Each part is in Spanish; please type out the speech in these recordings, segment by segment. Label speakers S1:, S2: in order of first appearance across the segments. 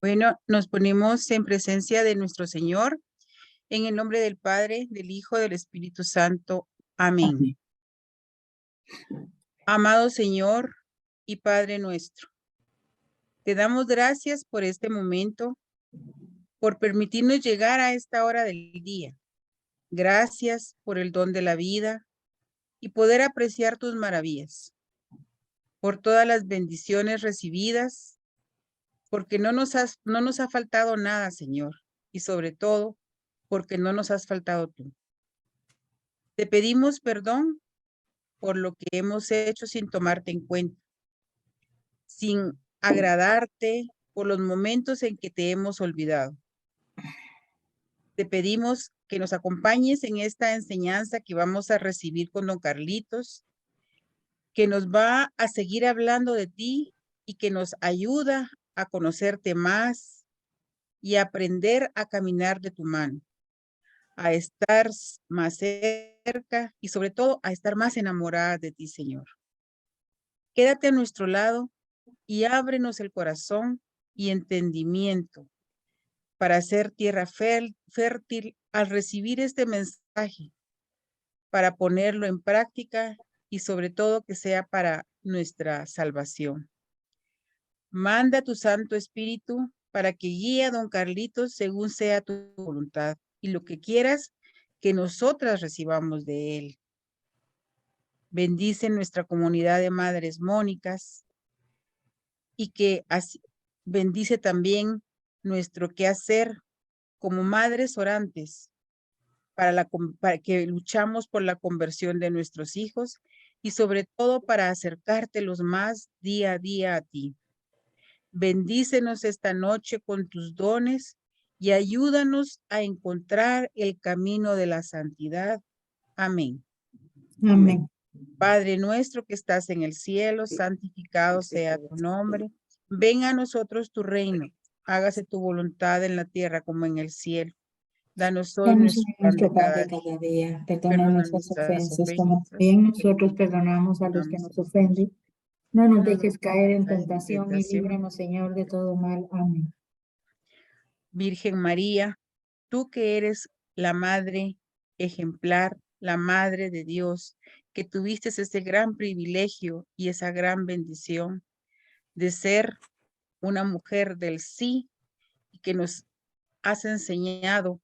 S1: Bueno, nos ponemos en presencia de nuestro Señor, en el nombre del Padre, del Hijo, del Espíritu Santo. Amén. Amado Señor y Padre nuestro, te damos gracias por este momento, por permitirnos llegar a esta hora del día. Gracias por el don de la vida y poder apreciar tus maravillas, por todas las bendiciones recibidas, porque no nos ha faltado nada, Señor, y sobre todo, porque no nos has faltado tú. Te pedimos perdón por lo que hemos hecho sin tomarte en cuenta, sin agradarte, por los momentos en que te hemos olvidado. Te pedimos que nos acompañes en esta enseñanza que vamos a recibir con don Carlitos, que nos va a seguir hablando de ti y que nos ayuda a conocerte más y a aprender a caminar de tu mano, a estar más cerca y sobre todo a estar más enamorada de ti, Señor. Quédate a nuestro lado y ábrenos el corazón y entendimiento para hacer tierra fértil al recibir este mensaje, para ponerlo en práctica y sobre todo que sea para nuestra salvación. Manda tu Santo Espíritu para que guíe a don Carlitos según sea tu voluntad y lo que quieras que nosotras recibamos de él. Bendice nuestra comunidad de Madres Mónicas y que así bendice también nuestro quehacer como madres orantes para que luchamos por la conversión de nuestros hijos y sobre todo para acercártelos más día a día a ti. Bendícenos esta noche con tus dones y ayúdanos a encontrar el camino de la santidad. Amén.
S2: Amén.
S1: Padre nuestro que estás en el cielo, santificado sea tu nombre. Venga a nosotros tu reino. Hágase tu voluntad en la tierra como en el cielo. Danos hoy
S2: Danos
S1: nuestro
S2: hoy
S1: pan de
S2: nuestro pan
S1: cada
S2: de
S1: día.
S2: cada día. Perdona
S1: Perdona
S2: nuestras
S1: nuestras
S2: ofensas, como
S1: ofensas.
S2: también nosotros perdonamos a los que nos ofenden. No nos dejes caer en tentación y líbranos, Señor, de todo mal. Amén.
S1: Virgen María, tú que eres la madre ejemplar, la madre de Dios, que tuviste ese gran privilegio y esa gran bendición de ser una mujer del sí y que nos has enseñado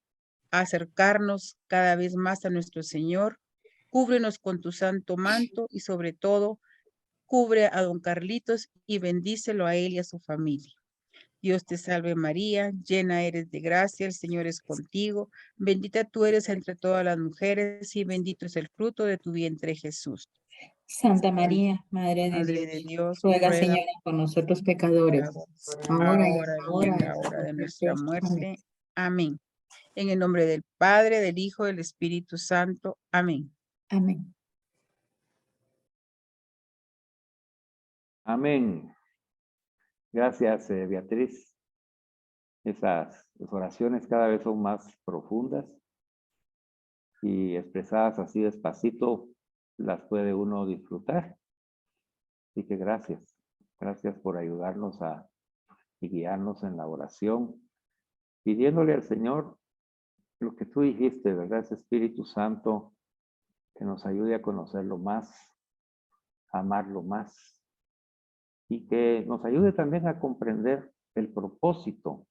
S1: a acercarnos cada vez más a nuestro Señor. Cúbrenos con tu santo manto y sobre todo, cubre a don Carlitos y bendícelo a él y a su familia. Dios te salve María, llena eres de gracia, el Señor es contigo, bendita tú eres entre todas las mujeres y bendito es el fruto de tu vientre Jesús.
S2: Santa María, Madre de
S1: Madre de
S2: Dios,
S1: Dios,
S2: ruega,
S1: ruega
S2: Señora, por nosotros pecadores, ahora y en
S1: ahora
S2: la
S1: y en
S2: hora de
S1: la hora
S2: nuestra
S1: de nuestra
S2: muerte. Amén.
S1: muerte. Amén. En el nombre del Padre, del Hijo, del Espíritu Santo. Amén.
S2: Amén.
S3: Amén. Gracias, Beatriz. Esas oraciones cada vez son más profundas y expresadas así despacito las puede uno disfrutar. Así que gracias. Gracias por ayudarnos y guiarnos en la oración, pidiéndole al Señor lo que tú dijiste, ¿verdad? Ese Espíritu Santo que nos ayude a conocerlo más, a amarlo más y que nos ayude también a comprender el propósito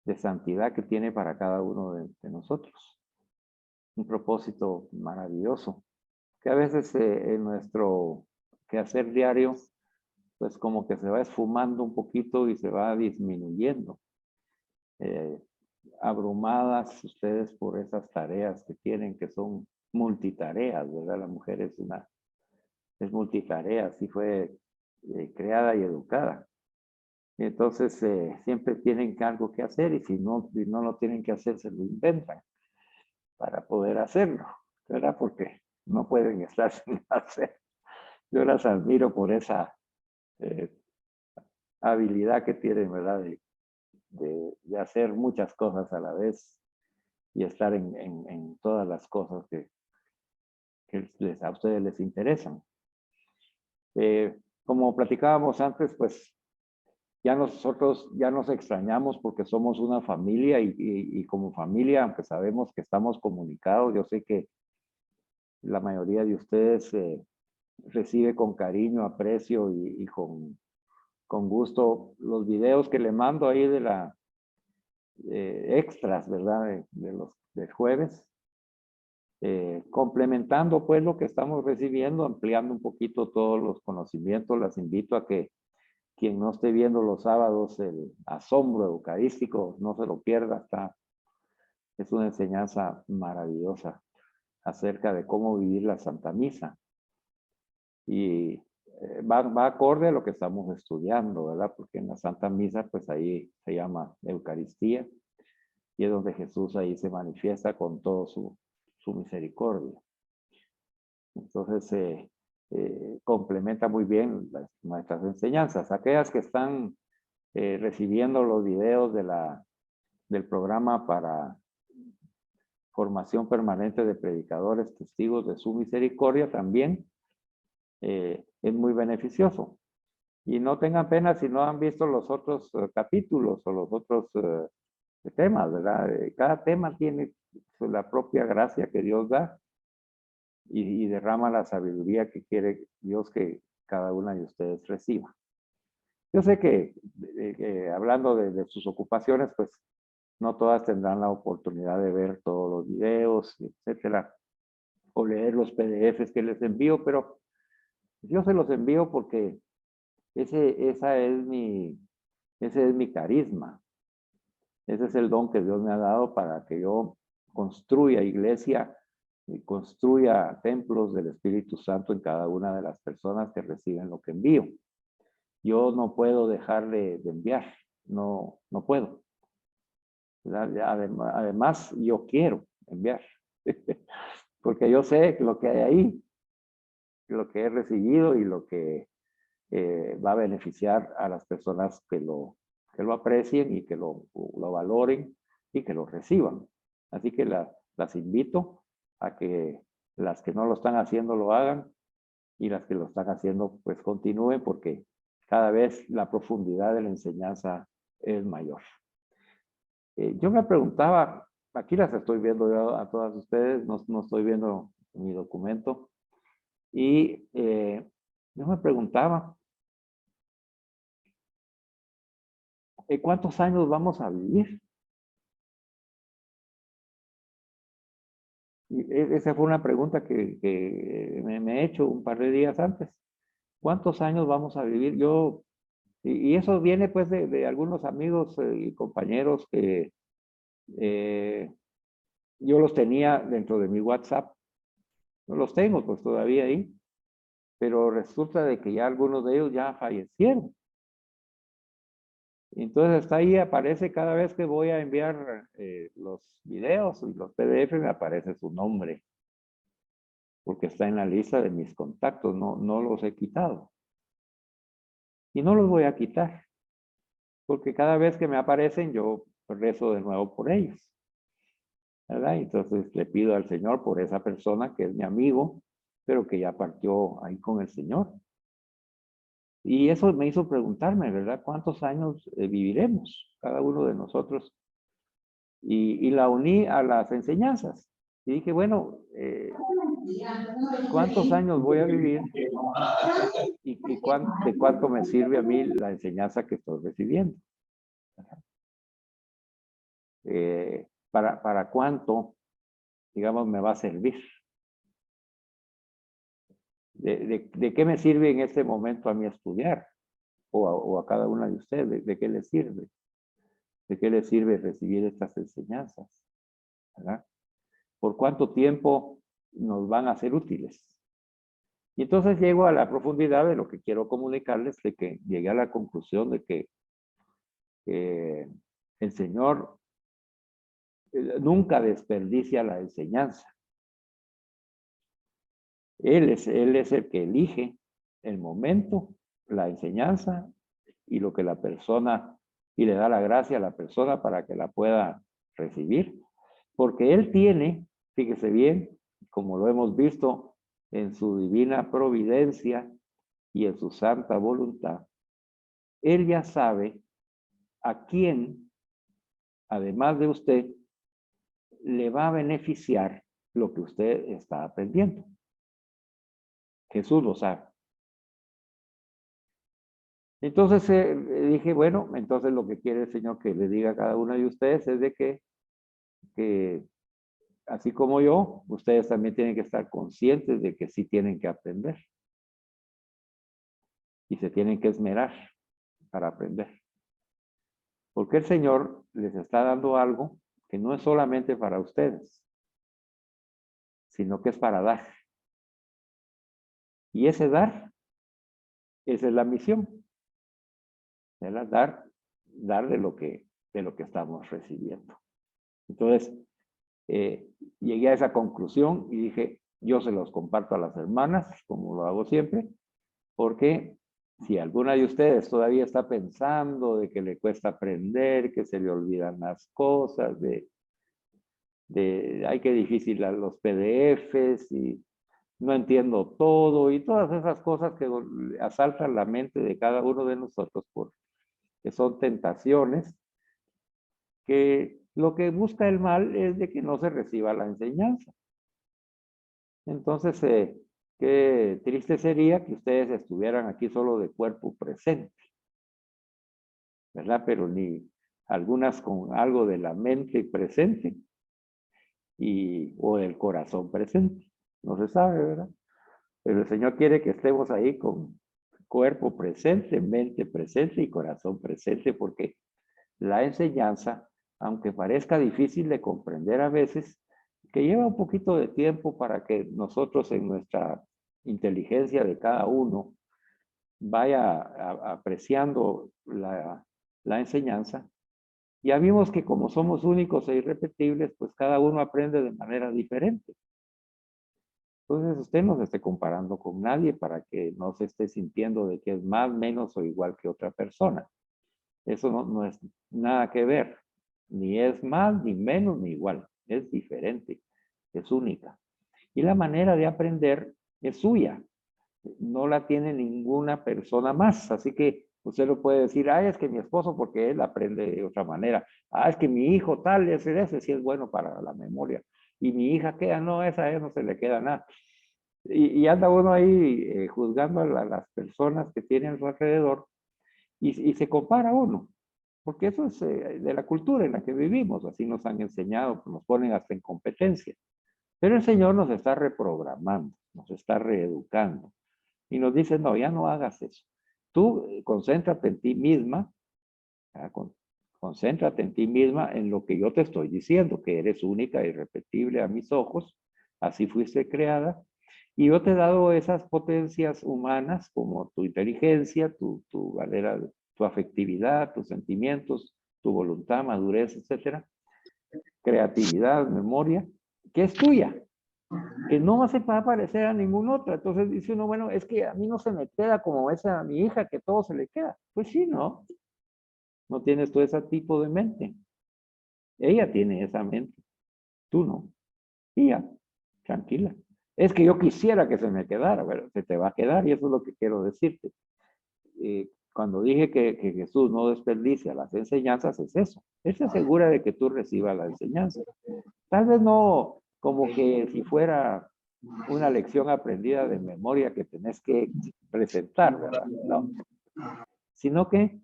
S3: de santidad que tiene para cada uno de nosotros. Un propósito maravilloso, que a veces en nuestro quehacer diario, pues como que se va esfumando un poquito y se va disminuyendo. Abrumadas ustedes por esas tareas que tienen, que son multitareas, ¿verdad? La mujer es multitarea, así fue creada y educada. Entonces, siempre tienen algo que hacer y si no lo tienen que hacer, se lo inventan para poder hacerlo, ¿verdad? Porque no pueden estar sin hacer. Yo las admiro por esa eh, habilidad que tienen, ¿verdad? De hacer muchas cosas a la vez y estar en todas las cosas que a ustedes les interesan. Como platicábamos antes, pues Ya nosotros ya nos extrañamos porque somos una familia y como familia, aunque sabemos que estamos comunicados, yo sé que la mayoría de ustedes recibe con cariño, aprecio y con gusto los videos que le mando ahí de la extras, ¿verdad? De los del jueves. Complementando pues lo que estamos recibiendo, ampliando un poquito todos los conocimientos, las invito a que quien no esté viendo los sábados el asombro eucarístico, no se lo pierda, es una enseñanza maravillosa acerca de cómo vivir la Santa Misa. Y va acorde a lo que estamos estudiando, ¿verdad? Porque en la Santa Misa, pues ahí se llama Eucaristía, y es donde Jesús ahí se manifiesta con todo su misericordia. Entonces, complementa muy bien nuestras enseñanzas. Aquellas que están recibiendo los videos del programa para formación permanente de predicadores, testigos de su misericordia, también es muy beneficioso. Y no tengan pena si no han visto los otros capítulos o los otros temas, ¿verdad? Cada tema tiene la propia gracia que Dios da y derrama la sabiduría que quiere Dios que cada una de ustedes reciba. Yo sé que hablando de sus ocupaciones, pues no todas tendrán la oportunidad de ver todos los videos, etcétera, o leer los PDFs que les envío, pero yo se los envío porque ese es mi carisma. Ese es el don que Dios me ha dado para que yo construya iglesia y construya templos del Espíritu Santo en cada una de las personas que reciben lo que envío. Yo no puedo dejar de enviar, no puedo. Además, yo quiero enviar, porque yo sé lo que hay ahí, lo que he recibido y lo que va a beneficiar a las personas que lo aprecien y que lo valoren y que lo reciban. Así que las invito a que las que no lo están haciendo lo hagan y las que lo están haciendo pues continúen porque cada vez la profundidad de la enseñanza es mayor. Yo me preguntaba, aquí las estoy viendo yo a todas ustedes, no estoy viendo mi documento, y yo me preguntaba, ¿cuántos años vamos a vivir? Y esa fue una pregunta que me he hecho un par de días antes. ¿Cuántos años vamos a vivir? Y eso viene pues de algunos amigos y compañeros que yo los tenía dentro de mi WhatsApp. No los tengo pues todavía ahí, pero resulta de que ya algunos de ellos ya fallecieron. Entonces está ahí, aparece cada vez que voy a enviar los videos y los PDF, me aparece su nombre, porque está en la lista de mis contactos, no los he quitado. Y no los voy a quitar, porque cada vez que me aparecen yo rezo de nuevo por ellos, ¿verdad? Entonces le pido al Señor por esa persona que es mi amigo, pero que ya partió ahí con el Señor. Y eso me hizo preguntarme, ¿verdad? ¿Cuántos años viviremos cada uno de nosotros? Y la uní a las enseñanzas. Y dije, bueno, ¿cuántos años voy a vivir? ¿Y de cuánto me sirve a mí la enseñanza que estoy recibiendo? ¿Para cuánto, digamos, me va a servir? ¿De qué me sirve en este momento a mí estudiar? O a cada una de ustedes, ¿de qué les sirve? ¿De qué les sirve recibir estas enseñanzas? ¿Verdad? ¿Por cuánto tiempo nos van a ser útiles? Y entonces llego a la profundidad de lo que quiero comunicarles, de que llegué a la conclusión de que el Señor nunca desperdicia la enseñanza. Él es el que elige el momento, la enseñanza y lo que la persona, y le da la gracia a la persona para que la pueda recibir. Porque Él tiene, fíjese bien, como lo hemos visto en su divina providencia y en su santa voluntad, Él ya sabe a quién, además de usted, le va a beneficiar lo que usted está aprendiendo. Jesús lo sabe. Entonces dije, bueno, entonces lo que quiere el Señor que le diga a cada uno de ustedes es de que así como yo, ustedes también tienen que estar conscientes de que sí tienen que aprender. Y se tienen que esmerar para aprender. Porque el Señor les está dando algo que no es solamente para ustedes, sino que es para dar. Y ese dar, esa es la misión. ¿Verdad? Dar de lo que estamos recibiendo. Entonces, llegué a esa conclusión y dije, yo se los comparto a las hermanas, como lo hago siempre, porque si alguna de ustedes todavía está pensando de que le cuesta aprender, que se le olvidan las cosas, ay, qué difícil los PDFs y no entiendo todo y todas esas cosas que asaltan la mente de cada uno de nosotros que son tentaciones, que lo que busca el mal es de que no se reciba la enseñanza. Entonces, qué triste sería que ustedes estuvieran aquí solo de cuerpo presente, ¿verdad? Pero ni algunas con algo de la mente presente o del corazón presente. No se sabe, ¿verdad? Pero el Señor quiere que estemos ahí con cuerpo presente, mente presente y corazón presente, porque la enseñanza, aunque parezca difícil de comprender a veces, que lleva un poquito de tiempo para que nosotros en nuestra inteligencia de cada uno vaya apreciando la enseñanza. Ya vimos que como somos únicos e irrepetibles, pues cada uno aprende de manera diferente. Entonces usted no se esté comparando con nadie para que no se esté sintiendo de que es más, menos o igual que otra persona. Eso no es nada que ver. Ni es más, ni menos, ni igual. Es diferente. Es única. Y la manera de aprender es suya. No la tiene ninguna persona más. Así que usted lo puede decir, es que mi esposo, porque él aprende de otra manera. Es que mi hijo tal, ese sí es bueno para la memoria. Y mi hija queda, no, esa no se le queda nada. Y anda uno ahí juzgando a las personas que tienen a su alrededor y se compara uno. Porque eso es de la cultura en la que vivimos, así nos han enseñado, nos ponen hasta en competencia. Pero el Señor nos está reprogramando, nos está reeducando y nos dice, no, ya no hagas eso. Tú concéntrate en ti misma, concéntrate en ti misma en lo que yo te estoy diciendo, que eres única e irrepetible a mis ojos, así fuiste creada, y yo te he dado esas potencias humanas como tu inteligencia, tu manera, tu afectividad, tus sentimientos, tu voluntad, madurez, etcétera, creatividad, memoria, que es tuya, que no se va a parecer a ninguna otra. Entonces dice uno, bueno, es que a mí no se me queda como esa a mi hija, que todo se le queda. Pues sí, ¿no? No tienes tú ese tipo de mente. Ella tiene esa mente, tú no. Y ya, tranquila. Es que yo quisiera que se me quedara, pero se te va a quedar y eso es lo que quiero decirte. Cuando dije que Jesús no desperdicia las enseñanzas, es eso. Él se asegura de que tú recibas la enseñanza. Tal vez no como que si fuera una lección aprendida de memoria que tenés que presentar, ¿verdad? No. Sino que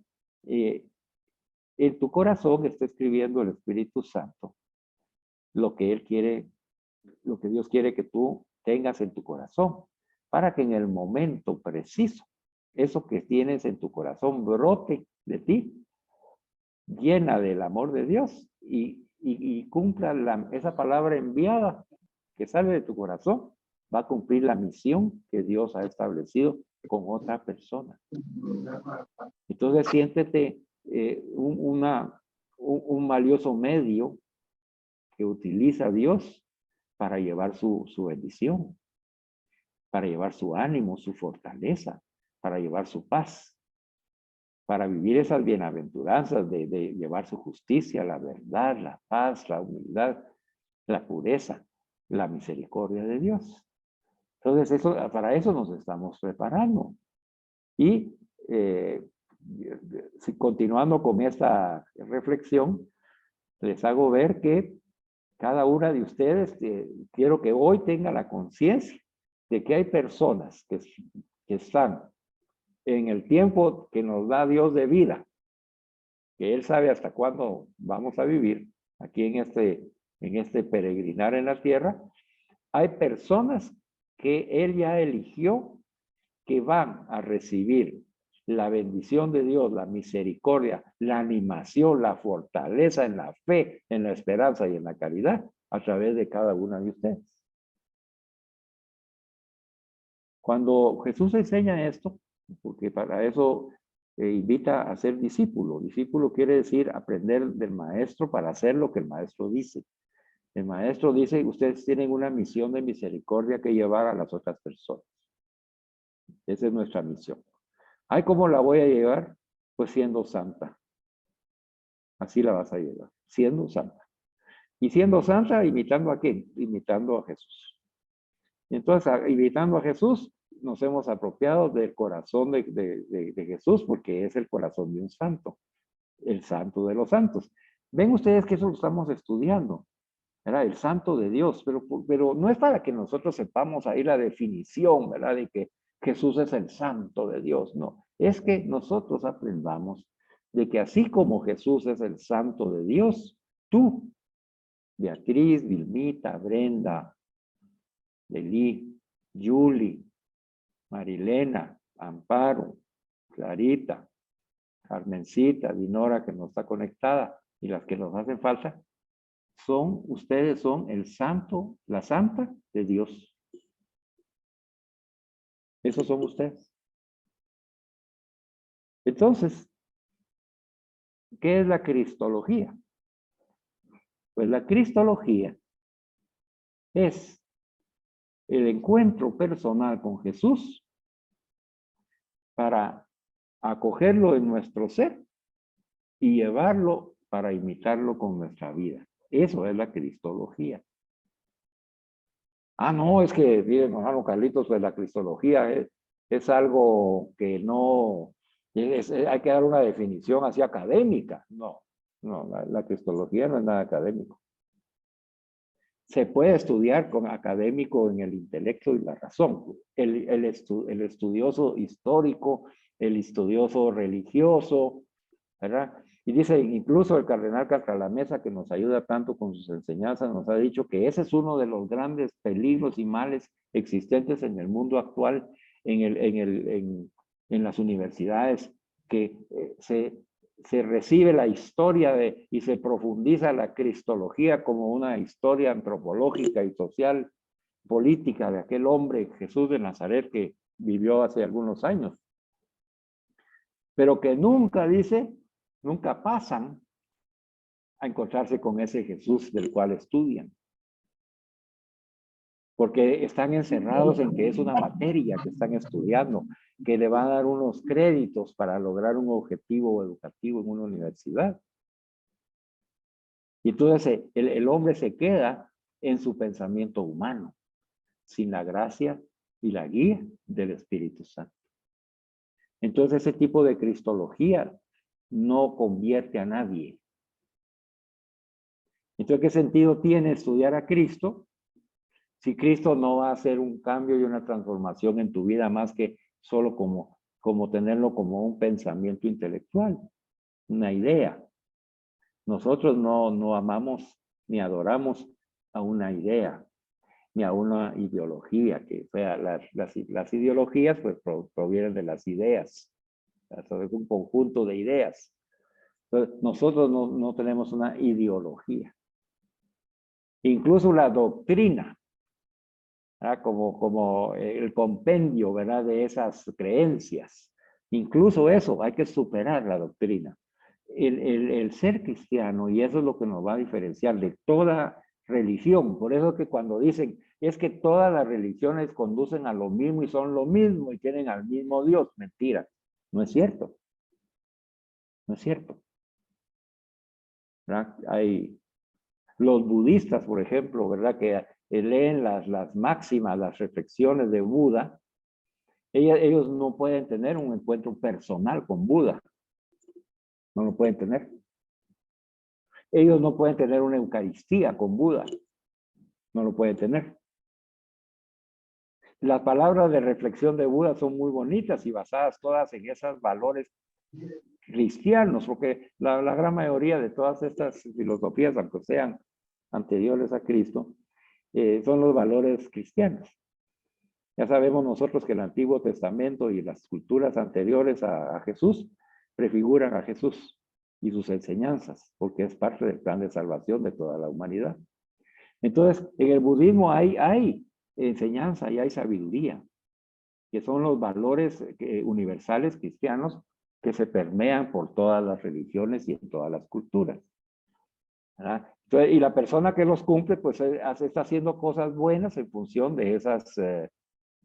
S3: en tu corazón está escribiendo el Espíritu Santo lo que Él quiere, lo que Dios quiere que tú tengas en tu corazón, para que en el momento preciso, eso que tienes en tu corazón brote de ti, llena del amor de Dios y cumpla esa palabra enviada que sale de tu corazón, va a cumplir la misión que Dios ha establecido con otra persona. Entonces siéntete un valioso medio que utiliza Dios para llevar su bendición, para llevar su ánimo, su fortaleza, para llevar su paz, para vivir esas bienaventuranzas de llevar su justicia, la verdad, la paz, la humildad, la pureza, la misericordia de Dios. Entonces, para eso nos estamos preparando. Y continuando con esta reflexión, les hago ver que cada una de ustedes, quiero que hoy tenga la conciencia de que hay personas que están en el tiempo que nos da Dios de vida, que Él sabe hasta cuándo vamos a vivir aquí en este peregrinar en la tierra. Hay personas que Él ya eligió que van a recibir la bendición de Dios, la misericordia, la animación, la fortaleza en la fe, en la esperanza y en la caridad a través de cada una de ustedes. Cuando Jesús enseña esto, porque para eso invita a ser discípulo. Discípulo quiere decir aprender del maestro para hacer lo que el maestro dice. El maestro dice, ustedes tienen una misión de misericordia que llevar a las otras personas. Esa es nuestra misión. Ay, ¿cómo la voy a llevar? Pues siendo santa. Así la vas a llevar, siendo santa. Y siendo santa, ¿imitando a quién? Imitando a Jesús. Entonces, imitando a Jesús, nos hemos apropiado del corazón de Jesús, porque es el corazón de un santo, el santo de los santos. Ven ustedes que eso lo estamos estudiando, ¿verdad? El santo de Dios, pero no es para que nosotros sepamos ahí la definición, ¿verdad? De que Jesús es el santo de Dios, no. Es que nosotros aprendamos de que así como Jesús es el santo de Dios, tú, Beatriz, Vilmita, Brenda, Leli, Julie, Marilena, Amparo, Clarita, Carmencita, Dinora, que no está conectada, y las que nos hacen falta, ustedes son el santo, la santa de Dios. Esos son ustedes. Entonces, ¿qué es la cristología? Pues la cristología es el encuentro personal con Jesús para acogerlo en nuestro ser y llevarlo para imitarlo con nuestra vida. Eso es la cristología. Ah, no, es que, miren, hermano Carlitos, pues la cristología es algo que no, hay que dar una definición así académica. No, la cristología no es nada académico. Se puede estudiar con académico en el intelecto y la razón. El estudioso histórico, el estudioso religioso, ¿verdad? Y dice, incluso el cardenal Cantalamessa, que nos ayuda tanto con sus enseñanzas, nos ha dicho que ese es uno de los grandes peligros y males existentes en el mundo actual, en las universidades, que se recibe la historia y se profundiza la cristología como una historia antropológica y social, política de aquel hombre, Jesús de Nazaret, que vivió hace algunos años. Pero que nunca pasan a encontrarse con ese Jesús del cual estudian. Porque están encerrados en que es una materia que están estudiando, que le va a dar unos créditos para lograr un objetivo educativo en una universidad. Y entonces el hombre se queda en su pensamiento humano, sin la gracia y la guía del Espíritu Santo. Entonces ese tipo de cristología no convierte a nadie. Entonces, ¿qué sentido tiene estudiar a Cristo si Cristo no va a hacer un cambio y una transformación en tu vida más que solo como tenerlo como un pensamiento intelectual, una idea? Nosotros no amamos ni adoramos a una idea, ni a una ideología, que sea las ideologías pues provienen de las ideas, es un conjunto de ideas. Entonces, nosotros no tenemos una ideología. Incluso la doctrina, ¿verdad? Como el compendio, ¿verdad? De esas creencias. Incluso eso, hay que superar la doctrina. El ser cristiano, y eso es lo que nos va a diferenciar de toda religión. Por eso que cuando dicen, es que todas las religiones conducen a lo mismo y son lo mismo y tienen al mismo Dios. Mentira, no es cierto. No es cierto. ¿Verdad? Hay los budistas, por ejemplo, ¿verdad? Que leen las máximas, las reflexiones de Buda. Ellos no pueden tener un encuentro personal con Buda, No lo pueden tener. Ellos no pueden tener una Eucaristía con Buda. No lo pueden tener. Las palabras de reflexión de Buda son muy bonitas y basadas todas en esos valores cristianos, porque la gran mayoría de todas estas filosofías, aunque sean anteriores a Cristo, son los valores cristianos. Ya sabemos nosotros que el Antiguo Testamento y las culturas anteriores a Jesús prefiguran a Jesús y sus enseñanzas, porque es parte del plan de salvación de toda la humanidad. Entonces, en el budismo hay enseñanza y hay sabiduría, que son los valores universales cristianos que se permean por todas las religiones y en todas las culturas. ¿Verdad? Entonces, y la persona que los cumple, pues está haciendo cosas buenas en función de esas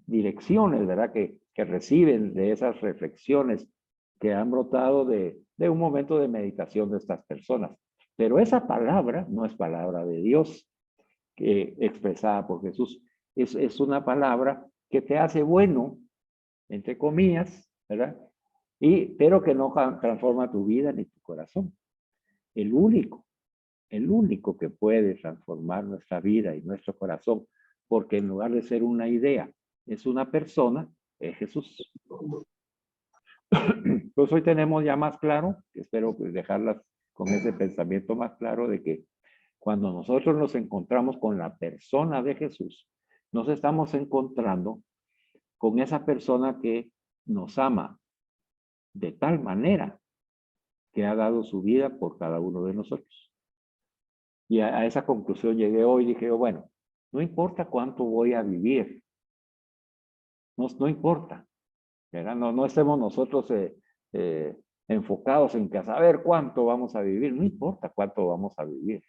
S3: direcciones, ¿verdad? Que reciben de esas reflexiones que han brotado de un momento de meditación de estas personas. Pero esa palabra no es palabra de Dios expresada por Jesús. Es una palabra que te hace bueno, entre comillas, ¿verdad? Pero que no transforma tu vida ni tu corazón. El único que puede transformar nuestra vida y nuestro corazón, porque en lugar de ser una idea, es una persona, es Jesús. Pues hoy tenemos ya más claro, espero pues dejarlas con ese pensamiento más claro de que cuando nosotros nos encontramos con la persona de Jesús, nos estamos encontrando con esa persona que nos ama de tal manera que ha dado su vida por cada uno de nosotros. Y a esa conclusión llegué hoy, dije, bueno, no importa cuánto voy a vivir, no importa, ¿verdad? No estemos nosotros enfocados en que a saber cuánto vamos a vivir, no importa cuánto vamos a vivir.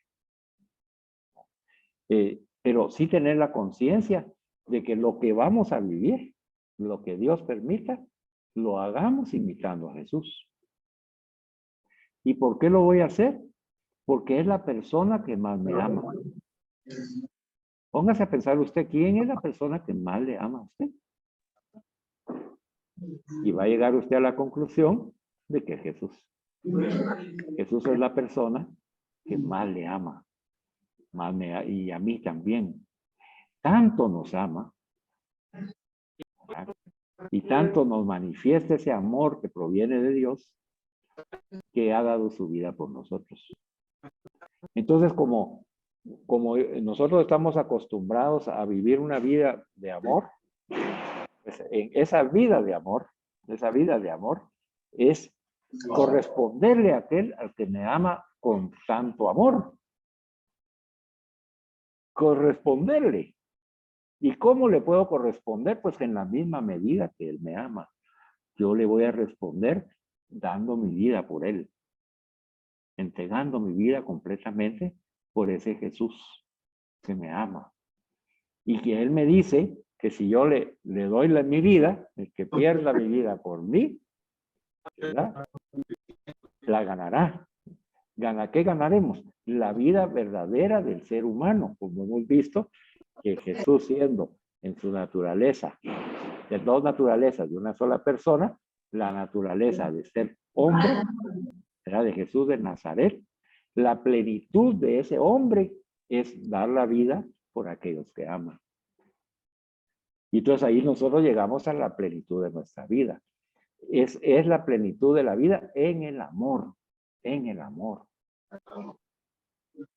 S3: Pero sí tener la conciencia de que lo que vamos a vivir, lo que Dios permita, lo hagamos imitando a Jesús. ¿Y por qué lo voy a hacer? Porque es la persona que más me ama. Póngase a pensar usted, ¿quién es la persona que más le ama a usted? Y va a llegar usted a la conclusión de que Jesús. Jesús es la persona que más le ama. Y a mí también. Tanto nos ama. Y tanto nos manifiesta ese amor que proviene de Dios, que ha dado su vida por nosotros. Entonces, como nosotros estamos acostumbrados a vivir una vida de amor, pues en esa vida de amor es corresponderle a aquel al que me ama con tanto amor. Corresponderle. ¿Y cómo le puedo corresponder? Pues en la misma medida que él me ama. Yo le voy a responder dando mi vida por él. Entregando mi vida completamente por ese Jesús que me ama. Y que él me dice que si yo le doy mi vida, el que pierda mi vida por mí, ¿verdad? La ganará. ¿Qué ganaremos? La vida verdadera del ser humano, como hemos visto que Jesús, siendo en su naturaleza, de dos naturalezas de una sola persona, la naturaleza de ser hombre, era de Jesús de Nazaret, la plenitud de ese hombre es dar la vida por aquellos que aman. Y entonces ahí nosotros llegamos a la plenitud de nuestra vida. Es la plenitud de la vida en el amor, en el amor.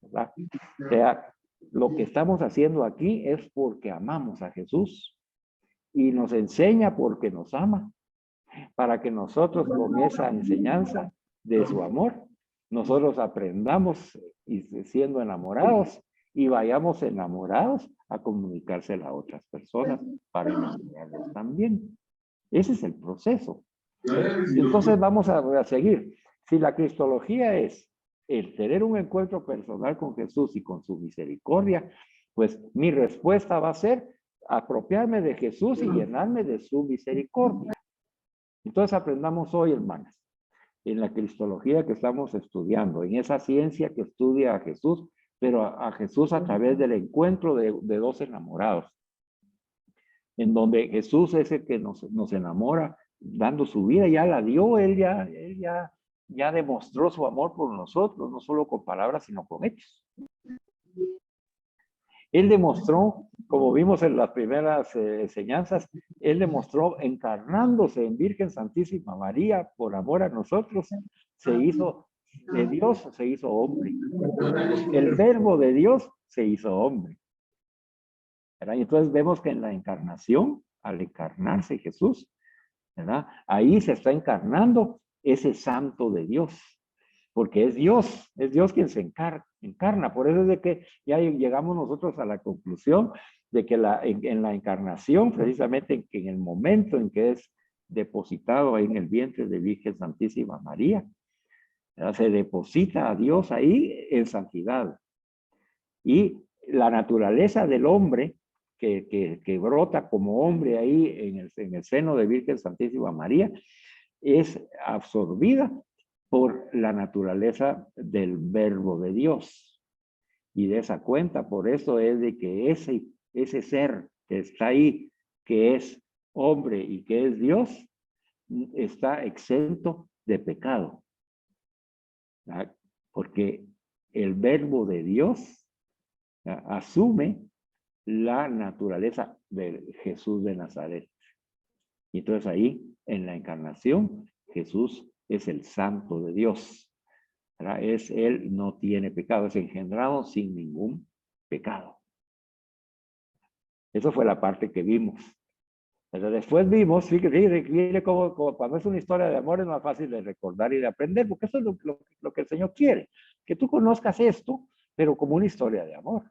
S3: ¿Verdad? O sea, lo que estamos haciendo aquí es porque amamos a Jesús y nos enseña porque nos ama, para que nosotros con esa enseñanza de su amor, nosotros aprendamos y siendo enamorados y vayamos enamorados a comunicárselo a otras personas para enamorarlos también. Ese es el proceso. Entonces vamos a seguir. Si la cristología es el tener un encuentro personal con Jesús y con su misericordia, pues mi respuesta va a ser apropiarme de Jesús y llenarme de su misericordia. Entonces aprendamos hoy, hermanas, en la cristología que estamos estudiando, en esa ciencia que estudia a Jesús, pero a Jesús a través del encuentro de dos enamorados, en donde Jesús es el que nos enamora dando su vida, ya la dio, él ya ya demostró su amor por nosotros, no solo con palabras, sino con hechos. Él demostró, como vimos en las primeras enseñanzas, Él demostró encarnándose en Virgen Santísima María por amor a nosotros, se hizo de Dios, se hizo hombre. El verbo de Dios se hizo hombre. ¿Verdad? Y entonces vemos que en la encarnación, al encarnarse Jesús, ¿verdad? Ahí se está encarnando ese santo de Dios, porque es Dios quien se encarna. Por eso es de que ya llegamos nosotros a la conclusión de que en la encarnación, precisamente en el momento en que es depositado ahí en el vientre de Virgen Santísima María, ¿verdad? Se deposita a Dios ahí en santidad. Y la naturaleza del hombre que brota como hombre ahí en el seno de Virgen Santísima María es absorbida por la naturaleza del verbo de Dios. Y de esa cuenta, por eso es de que ese ser que está ahí, que es hombre y que es Dios, está exento de pecado. ¿Verdad? Porque el verbo de Dios, ¿verdad?, asume la naturaleza de Jesús de Nazaret. Y entonces ahí, en la encarnación, Jesús es el santo de Dios. ¿Verdad? Él no tiene pecado, es engendrado sin ningún pecado. Eso fue la parte que vimos. Pero después vimos, fíjate como cuando es una historia de amor es más fácil de recordar y de aprender, porque eso es lo que el Señor quiere, que tú conozcas esto, pero como una historia de amor,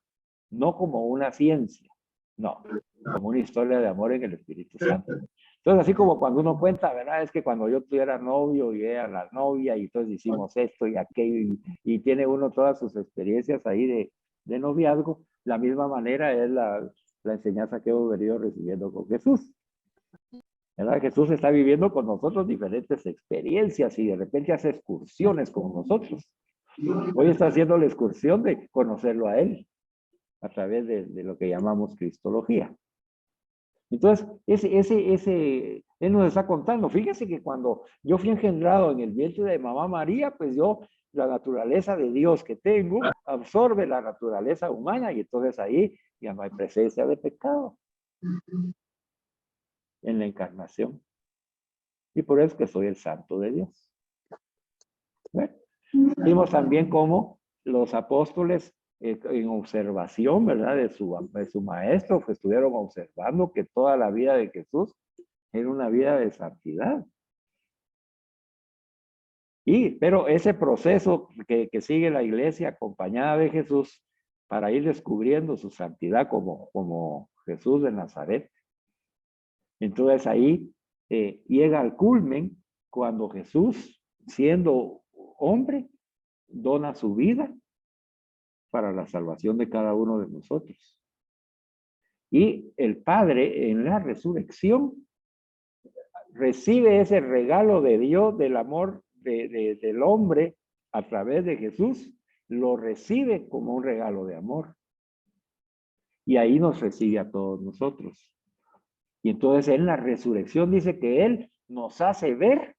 S3: no como una ciencia, no, como una historia de amor en el Espíritu Santo. Entonces, así como cuando uno cuenta, ¿verdad? Es que cuando yo tuviera novio y era la novia y entonces hicimos esto y aquello y tiene uno todas sus experiencias ahí de noviazgo, la misma manera es la enseñanza que hemos venido recibiendo con Jesús. ¿Verdad? Jesús está viviendo con nosotros diferentes experiencias y de repente hace excursiones con nosotros. Hoy está haciendo la excursión de conocerlo a Él a través de lo que llamamos Cristología. Entonces, Él nos está contando. Fíjese que cuando yo fui engendrado en el vientre de mamá María, pues la naturaleza de Dios que tengo absorbe la naturaleza humana y entonces ahí ya no hay presencia de pecado en la encarnación. Y por eso que soy el santo de Dios. Bueno, vimos también cómo los apóstoles en observación, ¿verdad? De su maestro, pues estuvieron observando que toda la vida de Jesús era una vida de santidad. Pero ese proceso que sigue la iglesia acompañada de Jesús para ir descubriendo su santidad como Jesús de Nazaret. Entonces ahí llega al culmen cuando Jesús, siendo hombre, dona su vida para la salvación de cada uno de nosotros. Y el Padre en la resurrección recibe ese regalo de Dios, del amor del hombre a través de Jesús, lo recibe como un regalo de amor. Y ahí nos recibe a todos nosotros. Y entonces en la resurrección dice que Él nos hace ver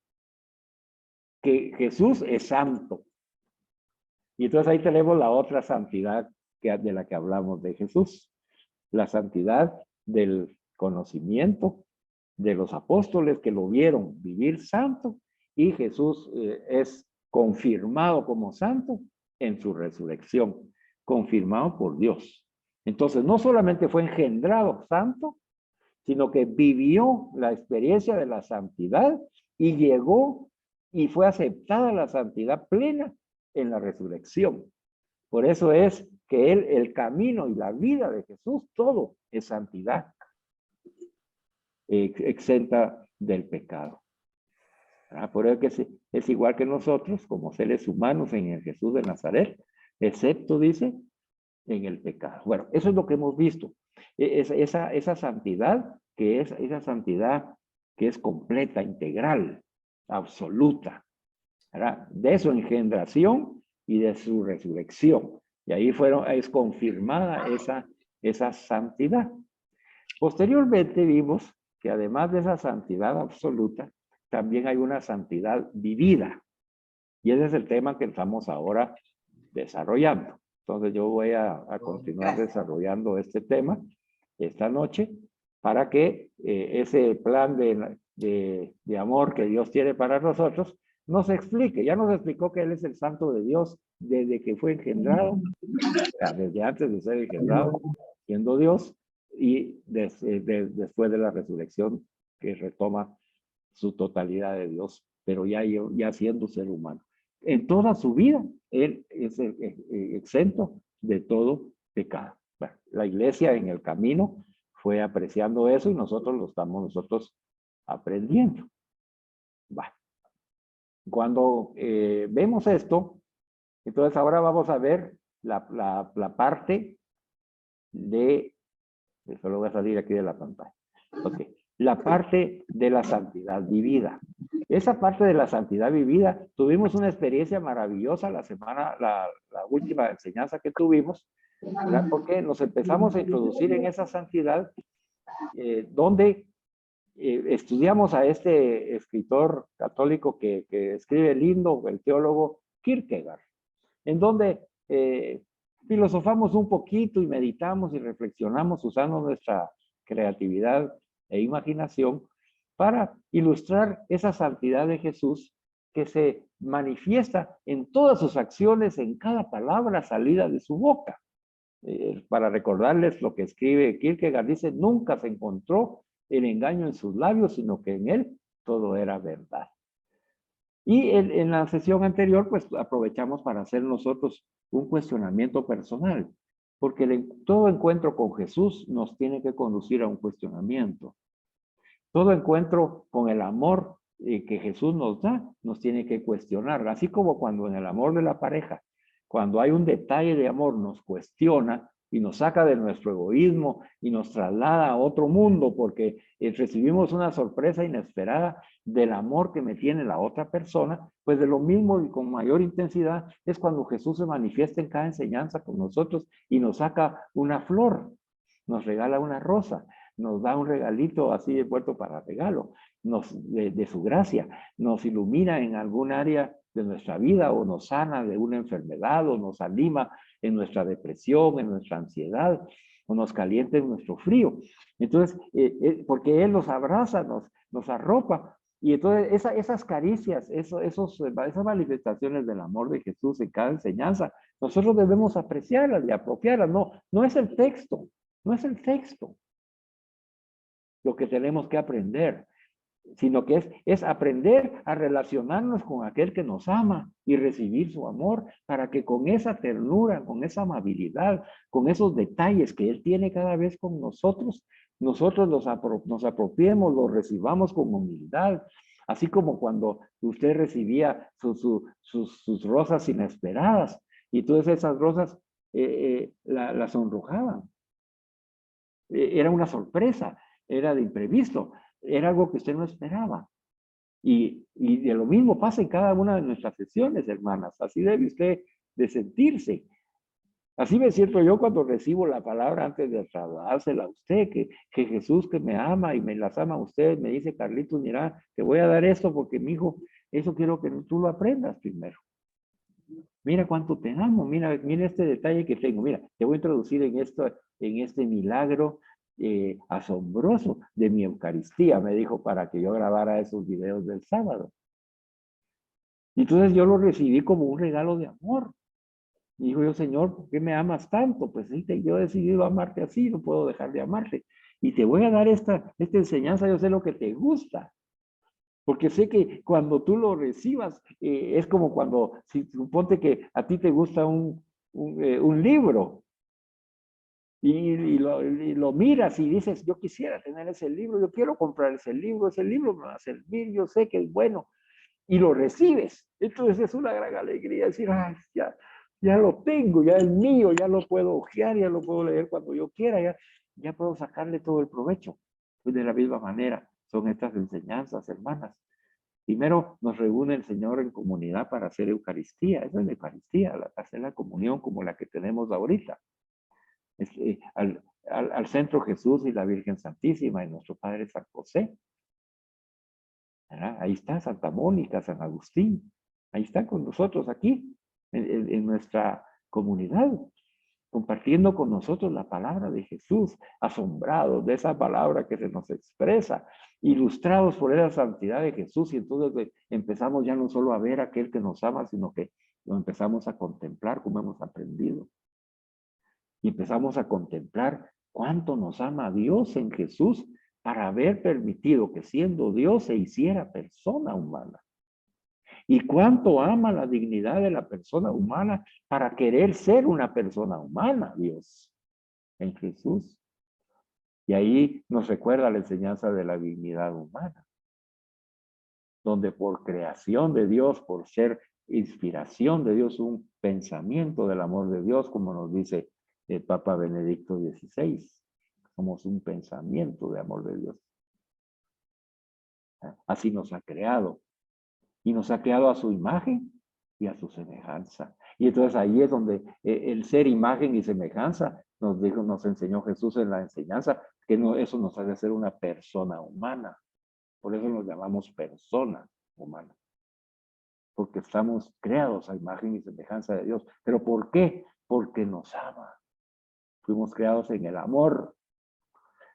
S3: que Jesús es santo. Y entonces ahí tenemos la otra santidad de la que hablamos de Jesús. La santidad del conocimiento de los apóstoles que lo vieron vivir santo y Jesús es confirmado como santo en su resurrección, confirmado por Dios. Entonces no solamente fue engendrado santo, sino que vivió la experiencia de la santidad y llegó y fue aceptada la santidad plena en la resurrección. Por eso es que el camino y la vida de Jesús, todo es santidad, exenta del pecado. Por eso que es igual que nosotros, como seres humanos en el Jesús de Nazaret, excepto, dice, en el pecado. Bueno, eso es lo que hemos visto. Esa santidad esa santidad que es completa, integral, absoluta, ¿verdad? De su engendración y de su resurrección. Y ahí es confirmada esa santidad. Posteriormente vimos que además de esa santidad absoluta, también hay una santidad vivida. Y ese es el tema que estamos ahora desarrollando. Entonces yo voy a continuar desarrollando este tema esta noche para que ese plan de amor que Dios tiene para nosotros nos explique. Ya nos explicó que Él es el Santo de Dios desde que fue engendrado, o sea, desde antes de ser engendrado, siendo Dios, y después de la resurrección que retoma su totalidad de Dios, pero ya siendo ser humano. En toda su vida, Él es exento de todo pecado. Bueno, la iglesia en el camino fue apreciando eso y nosotros lo estamos aprendiendo. Bueno, cuando vemos esto, entonces ahora vamos a ver la parte de, eso lo voy a salir aquí de la pantalla. Ok, la parte de la santidad vivida. Esa parte de la santidad vivida, tuvimos una experiencia maravillosa la última enseñanza que tuvimos, ¿verdad? Porque nos empezamos a introducir en esa santidad donde estudiamos a este escritor católico que escribe lindo, el teólogo Kierkegaard, en donde filosofamos un poquito y meditamos y reflexionamos usando nuestra creatividad e imaginación para ilustrar esa santidad de Jesús que se manifiesta en todas sus acciones, en cada palabra salida de su boca. Para recordarles lo que escribe Kierkegaard, dice, nunca se encontró el engaño en sus labios, sino que en él todo era verdad. Y en la sesión anterior, pues aprovechamos para hacer nosotros un cuestionamiento personal, porque todo encuentro con Jesús nos tiene que conducir a un cuestionamiento. Todo encuentro con el amor que Jesús nos da, nos tiene que cuestionar. Así como cuando en el amor de la pareja, cuando hay un detalle de amor, nos cuestiona y nos saca de nuestro egoísmo y nos traslada a otro mundo porque recibimos una sorpresa inesperada del amor que me tiene la otra persona, pues de lo mismo y con mayor intensidad es cuando Jesús se manifiesta en cada enseñanza con nosotros y nos saca una flor, nos regala una rosa, nos da un regalito así de puerto para regalo, de su gracia, nos ilumina en algún área de nuestra vida o nos sana de una enfermedad o nos anima en nuestra depresión, en nuestra ansiedad o nos calienta en nuestro frío. Entonces, porque Él nos abraza, nos arropa. Y entonces esas caricias, esas manifestaciones del amor de Jesús en cada enseñanza, nosotros debemos apreciarlas y apropiarlas. No es el texto, no es el texto lo que tenemos que aprender, sino que es aprender a relacionarnos con aquel que nos ama y recibir su amor para que con esa ternura, con esa amabilidad, con esos detalles que Él tiene cada vez con nosotros, nosotros nos apropiemos, los recibamos con humildad, así como cuando usted recibía sus rosas inesperadas y todas esas rosas las sonrojaban. Era una sorpresa, era de imprevisto, era algo que usted no esperaba. Y de lo mismo pasa en cada una de nuestras sesiones, hermanas. Así debe usted de sentirse. Así me siento yo cuando recibo la palabra antes de trasladársela a usted, que Jesús que me ama y me las ama a usted, me dice, Carlitos, mira, te voy a dar esto porque, mi hijo, eso quiero que tú lo aprendas primero. Mira cuánto te amo, mira este detalle que tengo. Mira, te voy a introducir en este milagro asombroso de mi Eucaristía, me dijo, para que yo grabara esos videos del sábado. Y entonces yo lo recibí como un regalo de amor. Y dijo yo, Señor, ¿por qué me amas tanto? Pues sí, yo he decidido amarte así, no puedo dejar de amarte. Y te voy a dar esta enseñanza, yo sé lo que te gusta. Porque sé que cuando tú lo recibas, es como cuando, si suponte que a ti te gusta un libro, y lo miras y dices, yo quisiera tener ese libro, yo quiero comprar ese libro me va a servir, yo sé que es bueno, y lo recibes. Entonces es una gran alegría decir, ay, ya lo tengo, ya es mío, ya lo puedo hojear, ya lo puedo leer cuando yo quiera, ya puedo sacarle todo el provecho. Pues de la misma manera son estas enseñanzas, hermanas. Primero nos reúne el Señor en comunidad para hacer Eucaristía, eso es la Eucaristía, hacer la comunión como la que tenemos ahorita. Al centro Jesús y la Virgen Santísima y nuestro Padre San José. ¿Verdad? Ahí está Santa Mónica, San Agustín. Ahí están con nosotros aquí, en nuestra comunidad, compartiendo con nosotros la palabra de Jesús, asombrados de esa palabra que se nos expresa, ilustrados por esa santidad de Jesús, y entonces empezamos ya no solo a ver a aquel que nos ama, sino que lo empezamos a contemplar como hemos aprendido. Y empezamos a contemplar cuánto nos ama Dios en Jesús para haber permitido que siendo Dios se hiciera persona humana. Y cuánto ama la dignidad de la persona humana para querer ser una persona humana, Dios, en Jesús. Y ahí nos recuerda la enseñanza de la dignidad humana, donde por creación de Dios, por ser inspiración de Dios, un pensamiento del amor de Dios, como nos dice el Papa Benedicto XVI, somos un pensamiento de amor de Dios. Así nos ha creado. Y nos ha creado a su imagen y a su semejanza. Y entonces ahí es donde el ser imagen y semejanza nos enseñó Jesús en la enseñanza, que eso nos hace ser una persona humana. Por eso nos llamamos persona humana. Porque estamos creados a imagen y semejanza de Dios. ¿Pero por qué? Porque nos ama. Fuimos creados en el amor.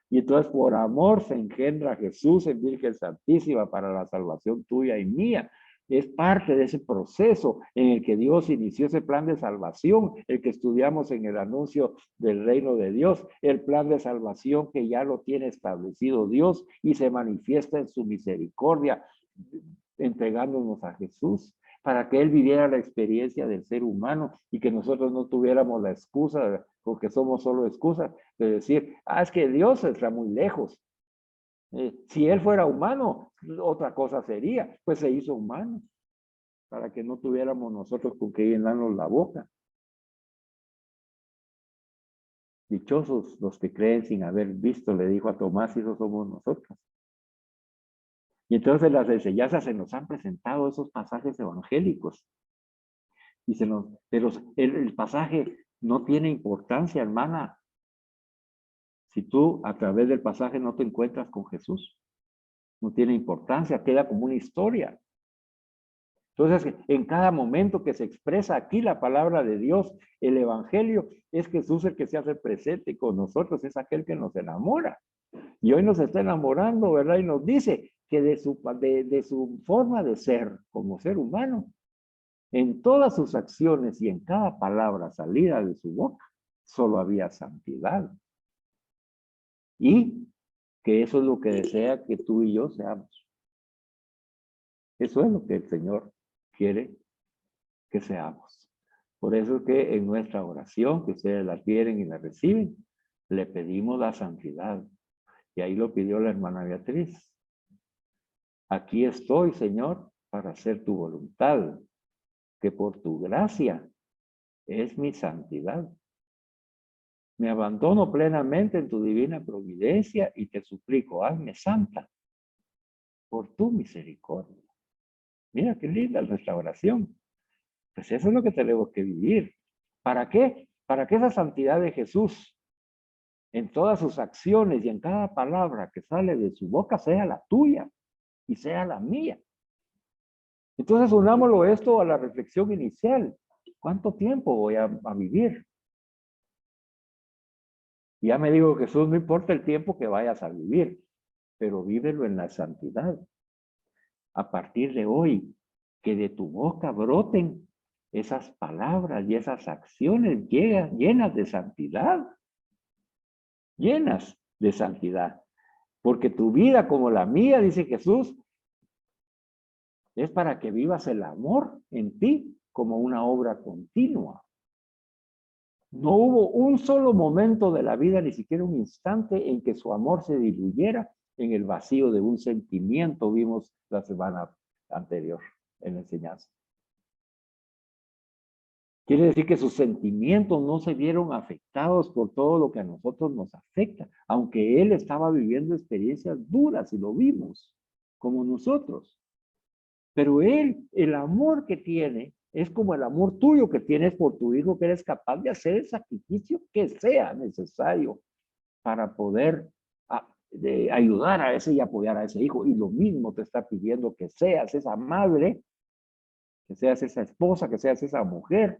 S3: Y entonces por amor se engendra Jesús en Virgen Santísima para la salvación tuya y mía. Es parte de ese proceso en el que Dios inició ese plan de salvación, el que estudiamos en el anuncio del reino de Dios, el plan de salvación que ya lo tiene establecido Dios y se manifiesta en su misericordia, entregándonos a Jesús para que Él viviera la experiencia del ser humano y que nosotros no tuviéramos la excusa, porque somos solo excusas, de decir, es que Dios está muy lejos. Si Él fuera humano, otra cosa sería, pues se hizo humano, para que no tuviéramos nosotros con qué llenarnos la boca. Dichosos los que creen sin haber visto, le dijo a Tomás, y esos somos nosotros. Y entonces las enseñanzas se nos han presentado esos pasajes evangélicos. Y pero el pasaje no tiene importancia, hermana, si tú a través del pasaje no te encuentras con Jesús. No tiene importancia, queda como una historia. Entonces, en cada momento que se expresa aquí la palabra de Dios, el evangelio, es Jesús el que se hace presente con nosotros, es aquel que nos enamora. Y hoy nos está enamorando, ¿verdad? Y nos dice que de su forma de ser como ser humano, en todas sus acciones y en cada palabra salida de su boca, solo había santidad. Y que eso es lo que desea que tú y yo seamos. Eso es lo que el Señor quiere que seamos. Por eso es que en nuestra oración, que ustedes la quieren y la reciben, le pedimos la santidad. Y ahí lo pidió la hermana Beatriz. Aquí estoy, Señor, para hacer tu voluntad, que por tu gracia es mi santidad. Me abandono plenamente en tu divina providencia y te suplico, hazme santa por tu misericordia. Mira qué linda nuestra oración. Pues eso es lo que tenemos que vivir. ¿Para qué? Para que esa santidad de Jesús en todas sus acciones y en cada palabra que sale de su boca sea la tuya y sea la mía. Entonces unámoslo esto a la reflexión inicial. ¿Cuánto tiempo voy a vivir? Ya me dijo Jesús, no importa el tiempo que vayas a vivir, pero vívelo en la santidad. A partir de hoy, que de tu boca broten esas palabras y esas acciones llenas de santidad. Llenas de santidad. Porque tu vida como la mía, dice Jesús, es para que vivas el amor en ti como una obra continua. No hubo un solo momento de la vida, ni siquiera un instante en que su amor se diluyera en el vacío de un sentimiento, vimos la semana anterior en la enseñanza. Quiere decir que sus sentimientos no se vieron afectados por todo lo que a nosotros nos afecta, aunque él estaba viviendo experiencias duras y lo vimos, como nosotros. Pero él, el amor que tiene, es como el amor tuyo que tienes por tu hijo, que eres capaz de hacer el sacrificio que sea necesario para poder ayudar a ese y apoyar a ese hijo. Y lo mismo te está pidiendo que seas esa madre que seas esa esposa, que seas esa mujer,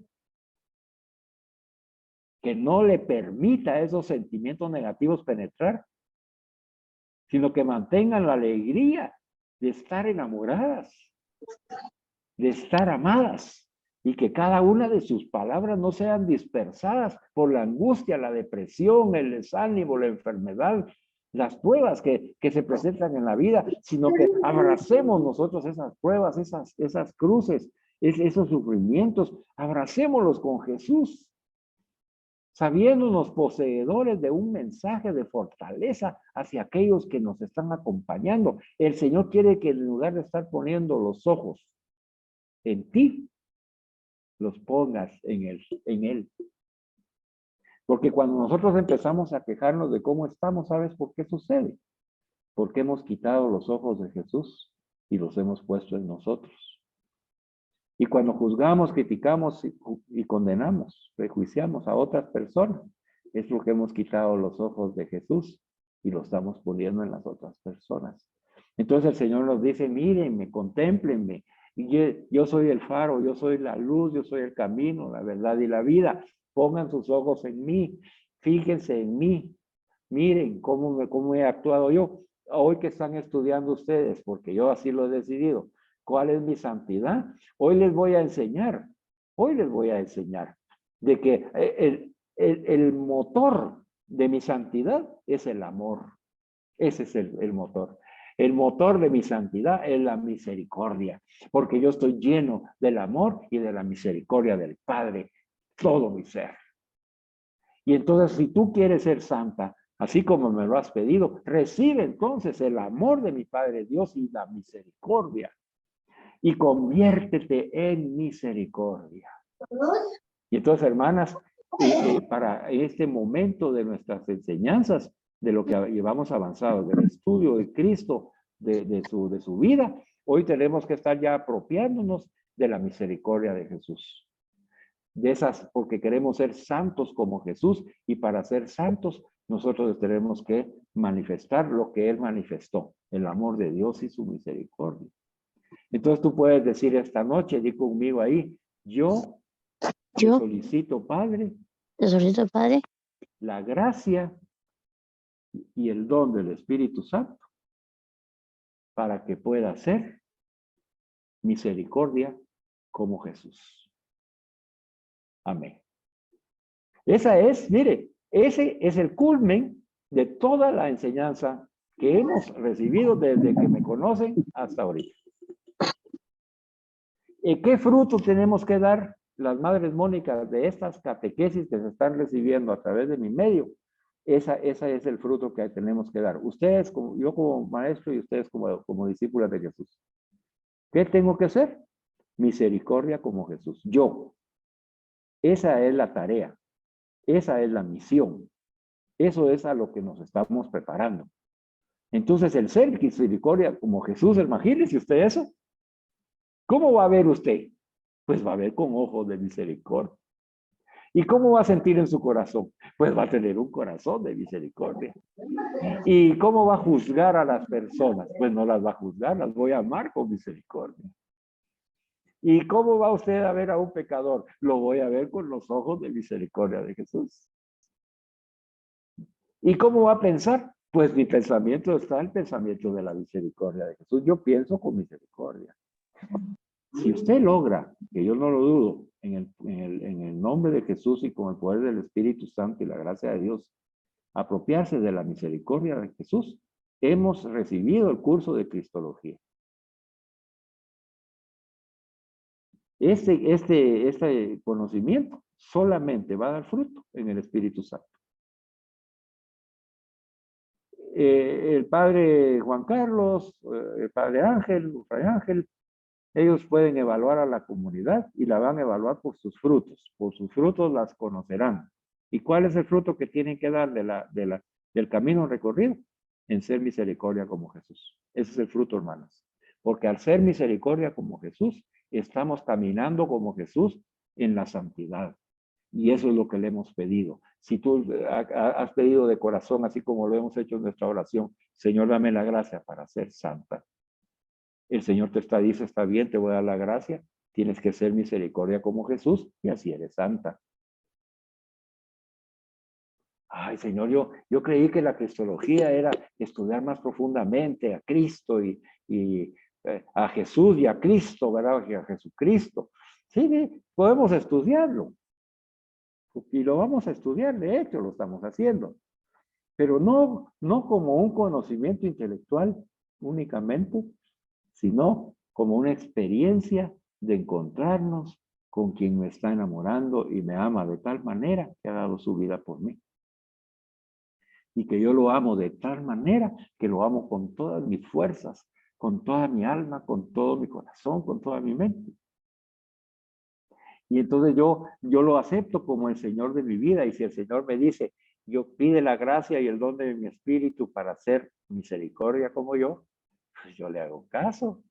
S3: que no le permita a esos sentimientos negativos penetrar, sino que mantengan la alegría de estar enamoradas, de estar amadas, y que cada una de sus palabras no sean dispersadas por la angustia, la depresión, el desánimo, la enfermedad, las pruebas que se presentan en la vida, sino que abracemos nosotros esas pruebas, esas cruces, esos sufrimientos, abracémoslos con Jesús, sabiéndonos poseedores de un mensaje de fortaleza hacia aquellos que nos están acompañando. El Señor quiere que en lugar de estar poniendo los ojos en ti, los pongas en Él. Porque cuando nosotros empezamos a quejarnos de cómo estamos, ¿sabes por qué sucede? Porque hemos quitado los ojos de Jesús y los hemos puesto en nosotros. Y cuando juzgamos, criticamos y condenamos, prejuiciamos a otras personas, es porque hemos quitado los ojos de Jesús y los estamos poniendo en las otras personas. Entonces el Señor nos dice, mírenme, contémplenme. Yo soy el faro, yo soy la luz, yo soy el camino, la verdad y la vida. Pongan sus ojos en mí, fíjense en mí. Miren cómo he actuado yo. Hoy que están estudiando ustedes, porque yo así lo he decidido. ¿Cuál es mi santidad? Hoy les voy a enseñar de que el motor de mi santidad es el amor. Ese es el motor. El motor de mi santidad es la misericordia, porque yo estoy lleno del amor y de la misericordia del Padre, todo mi ser. Y entonces, si tú quieres ser santa, así como me lo has pedido, recibe entonces el amor de mi Padre Dios y la misericordia. Y conviértete en misericordia. Y entonces, hermanas, para este momento de nuestras enseñanzas, de lo que llevamos avanzado, del estudio de Cristo, de su vida, hoy tenemos que estar ya apropiándonos de la misericordia de Jesús. De esas, porque queremos ser santos como Jesús, y para ser santos nosotros tenemos que manifestar lo que Él manifestó, el amor de Dios y su misericordia. Entonces tú puedes decir esta noche, di conmigo ahí, yo te solicito, Padre, la gracia y el don del Espíritu Santo para que pueda ser misericordia como Jesús. Amén. Esa es, mire, ese es el culmen de toda la enseñanza que hemos recibido desde que me conocen hasta ahorita. ¿Qué fruto tenemos que dar las madres Mónicas de estas catequesis que se están recibiendo a través de mi medio? Esa es el fruto que tenemos que dar. Ustedes, yo como maestro y ustedes como discípulas de Jesús. ¿Qué tengo que hacer? Misericordia como Jesús. Yo. Esa es la tarea. Esa es la misión. Eso es a lo que nos estamos preparando. Entonces, el ser misericordia como Jesús, imagínese usted eso. ¿Cómo va a ver usted? Pues va a ver con ojos de misericordia. ¿Y cómo va a sentir en su corazón? Pues va a tener un corazón de misericordia. ¿Y cómo va a juzgar a las personas? Pues no las va a juzgar, las voy a amar con misericordia. ¿Y cómo va usted a ver a un pecador? Lo voy a ver con los ojos de misericordia de Jesús. ¿Y cómo va a pensar? Pues mi pensamiento está en el pensamiento de la misericordia de Jesús. Yo pienso con misericordia. Si usted logra, que yo no lo dudo, en el nombre de Jesús y con el poder del Espíritu Santo y la gracia de Dios, apropiarse de la misericordia de Jesús, hemos recibido el curso de Cristología. Este conocimiento solamente va a dar fruto en el Espíritu Santo. El padre Juan Carlos, el padre Ángel, Fray Ángel, ellos pueden evaluar a la comunidad y la van a evaluar por sus frutos. Por sus frutos las conocerán. ¿Y cuál es el fruto que tienen que dar del camino recorrido? En ser misericordia como Jesús. Ese es el fruto, hermanas. Porque al ser misericordia como Jesús, estamos caminando como Jesús en la santidad. Y eso es lo que le hemos pedido. Si tú has pedido de corazón, así como lo hemos hecho en nuestra oración, Señor, dame la gracia para ser santa. El Señor dice, está bien, te voy a dar la gracia, Tienes que ser misericordia como Jesús y así eres santa. Ay, Señor, yo creí que la cristología era estudiar más profundamente a Cristo y a Jesús y a Cristo, ¿verdad? Y a Jesucristo. Sí, podemos estudiarlo. Y lo vamos a estudiar, de hecho, lo estamos haciendo. Pero no como un conocimiento intelectual únicamente, sino como una experiencia de encontrarnos con quien me está enamorando y me ama de tal manera que ha dado su vida por mí. Y que yo lo amo de tal manera que lo amo con todas mis fuerzas, con toda mi alma, con todo mi corazón, con toda mi mente. Y entonces yo lo acepto como el Señor de mi vida. Y si el Señor me dice, yo pide la gracia y el don de mi espíritu para hacer misericordia como yo, pues yo le hago caso.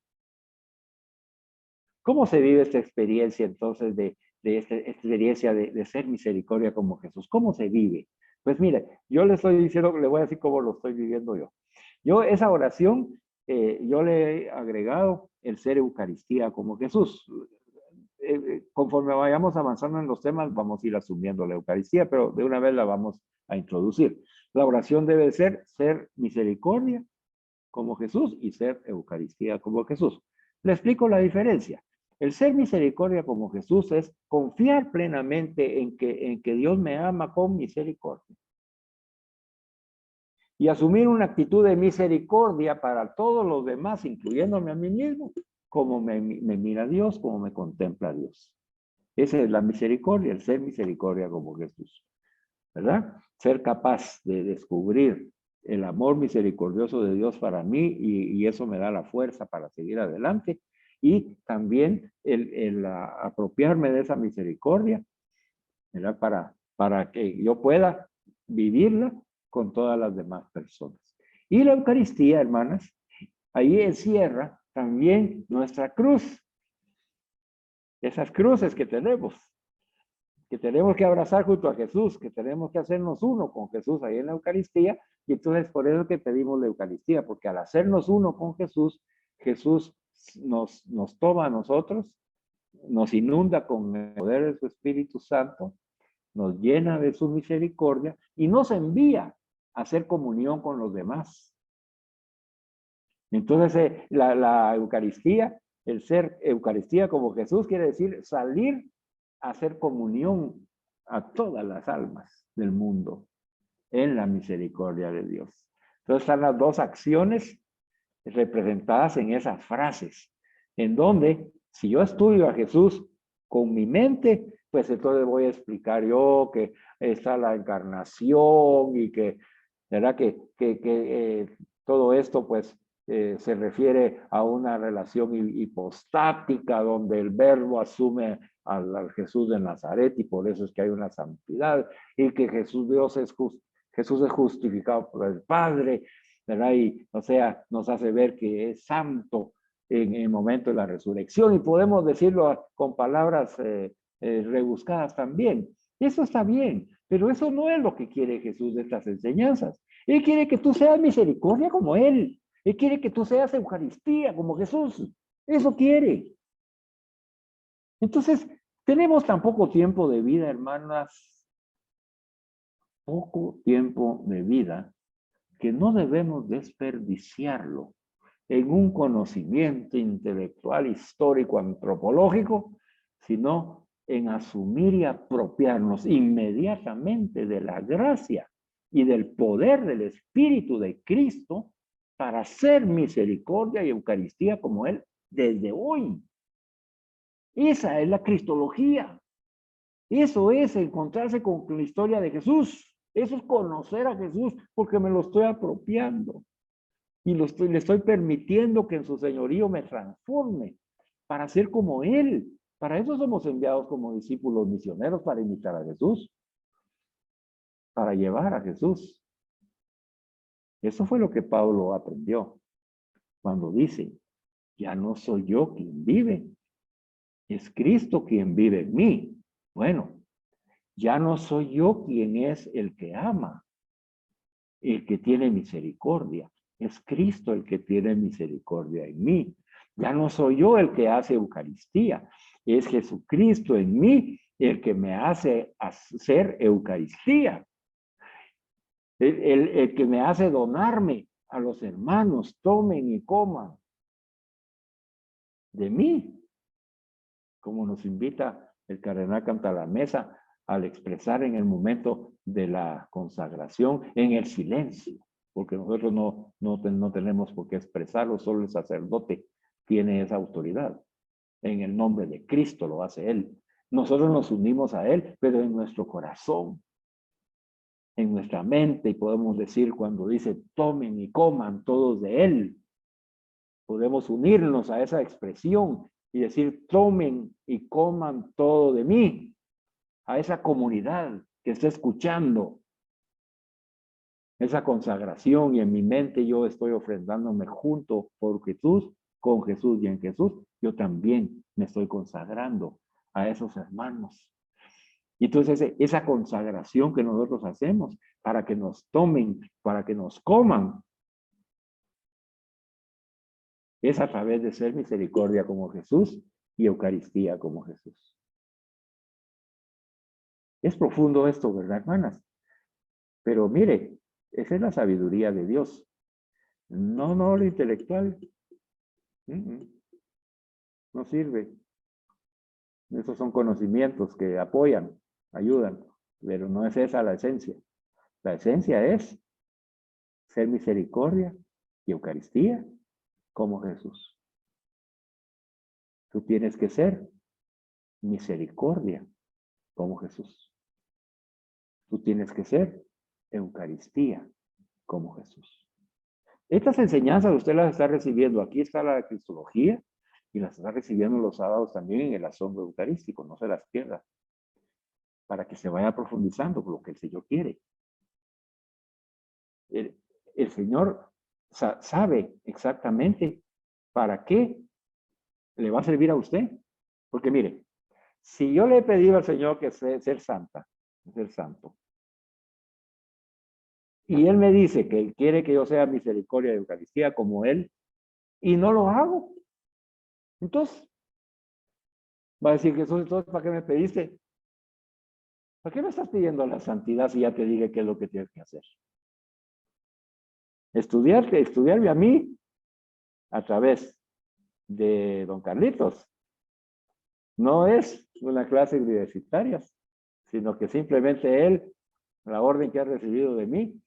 S3: ¿Cómo se vive esta experiencia entonces de esta experiencia de ser misericordia como Jesús? ¿Cómo se vive? Pues mire, yo le estoy diciendo, le voy a decir cómo lo estoy viviendo yo. Yo esa oración, yo le he agregado el ser Eucaristía como Jesús. Conforme vayamos avanzando en los temas, vamos a ir asumiendo la Eucaristía, pero de una vez la vamos a introducir. La oración debe ser misericordia como Jesús y ser Eucaristía como Jesús. Le explico la diferencia. El ser misericordia como Jesús es confiar plenamente en que Dios me ama con misericordia. Y asumir una actitud de misericordia para todos los demás, incluyéndome a mí mismo, como me mira Dios, como me contempla Dios. Esa es la misericordia, el ser misericordia como Jesús. ¿Verdad? Ser capaz de descubrir el amor misericordioso de Dios para mí y eso me da la fuerza para seguir adelante. Y también el apropiarme de esa misericordia, ¿verdad? Para que yo pueda vivirla con todas las demás personas. Y la Eucaristía, hermanas, ahí encierra también nuestra cruz. Esas cruces que tenemos que abrazar junto a Jesús, que tenemos que hacernos uno con Jesús ahí en la Eucaristía, y entonces por eso que pedimos la Eucaristía, porque al hacernos uno con Jesús, Jesús nos toma a nosotros, nos inunda con el poder de su Espíritu Santo, nos llena de su misericordia y nos envía a hacer comunión con los demás. Entonces la Eucaristía, el ser Eucaristía como Jesús quiere decir salir a hacer comunión a todas las almas del mundo en la misericordia de Dios. Entonces están las dos acciones representadas en esas frases, en donde si yo estudio a Jesús con mi mente, pues entonces voy a explicar yo que está la encarnación y que, ¿verdad? Que todo esto pues se refiere a una relación hipostática donde el verbo asume al Jesús de Nazaret y por eso es que hay una santidad y que Jesús Jesús es justificado por el Padre, ¿verdad? Y o sea, nos hace ver que es santo en el momento de la resurrección y podemos decirlo con palabras rebuscadas también. Eso está bien, pero eso no es lo que quiere Jesús de estas enseñanzas. Él quiere que tú seas misericordia como Él. Él quiere que tú seas Eucaristía como Jesús. Eso quiere. Entonces, tenemos tan poco tiempo de vida, hermanas. Poco tiempo de vida que no debemos desperdiciarlo en un conocimiento intelectual, histórico, antropológico, sino en asumir y apropiarnos inmediatamente de la gracia y del poder del Espíritu de Cristo para hacer misericordia y Eucaristía como Él desde hoy. Esa es la cristología. Eso es encontrarse con la historia de Jesús. Eso es conocer a Jesús porque me lo estoy apropiando. Y le estoy permitiendo que en su señorío me transforme para ser como Él. Para eso somos enviados como discípulos misioneros, para imitar a Jesús, para llevar a Jesús. Eso fue lo que Pablo aprendió cuando dice, ya no soy yo quien vive, es Cristo quien vive en mí. Bueno, ya no soy yo quien es el que ama, el que tiene misericordia. Es Cristo el que tiene misericordia en mí. Ya no soy yo el que hace Eucaristía. Es Jesucristo en mí el que me hace hacer Eucaristía. El que me hace donarme a los hermanos. Tomen y coman de mí. Como nos invita el cardenal Cantalamessa al expresar en el momento de la consagración, en el silencio, porque nosotros no tenemos por qué expresarlo, solo el sacerdote tiene esa autoridad. En el nombre de Cristo lo hace Él. Nosotros nos unimos a Él, pero en nuestro corazón, en nuestra mente, y podemos decir cuando dice, tomen y coman todos de Él, podemos unirnos a esa expresión y decir, tomen y coman todo de mí, a esa comunidad que está escuchando esa consagración, y en mi mente yo estoy ofrendándome junto por Jesús, con Jesús, y en Jesús yo también me estoy consagrando a esos hermanos. Y entonces esa consagración que nosotros hacemos para que nos tomen, para que nos coman, es a través de ser misericordia como Jesús y Eucaristía como Jesús. Es profundo esto, ¿verdad, hermanas? Pero mire, esa es la sabiduría de Dios. No lo intelectual. No sirve. Esos son conocimientos que apoyan, ayudan, pero no es esa la esencia. La esencia es ser misericordia y Eucaristía como Jesús. Tú tienes que ser misericordia como Jesús. Tú tienes que ser Eucaristía como Jesús. Estas enseñanzas usted las está recibiendo. Aquí está la cristología y las está recibiendo los sábados también en el asombro eucarístico. No se las pierda. Para que se vaya profundizando por lo que el Señor quiere. El Señor sabe exactamente para qué le va a servir a usted. Porque mire, si yo le he pedido al Señor que ser santa, ser santo, y Él me dice que Él quiere que yo sea misericordia de Eucaristía como Él, y no lo hago, entonces va a decir Jesús, entonces ¿para qué me pediste? ¿Para qué me estás pidiendo la santidad si ya te dije qué es lo que tienes que hacer? Estudiarme a mí a través de don Carlitos. No es una clase universitaria, sino que simplemente él, la orden que ha recibido de mí,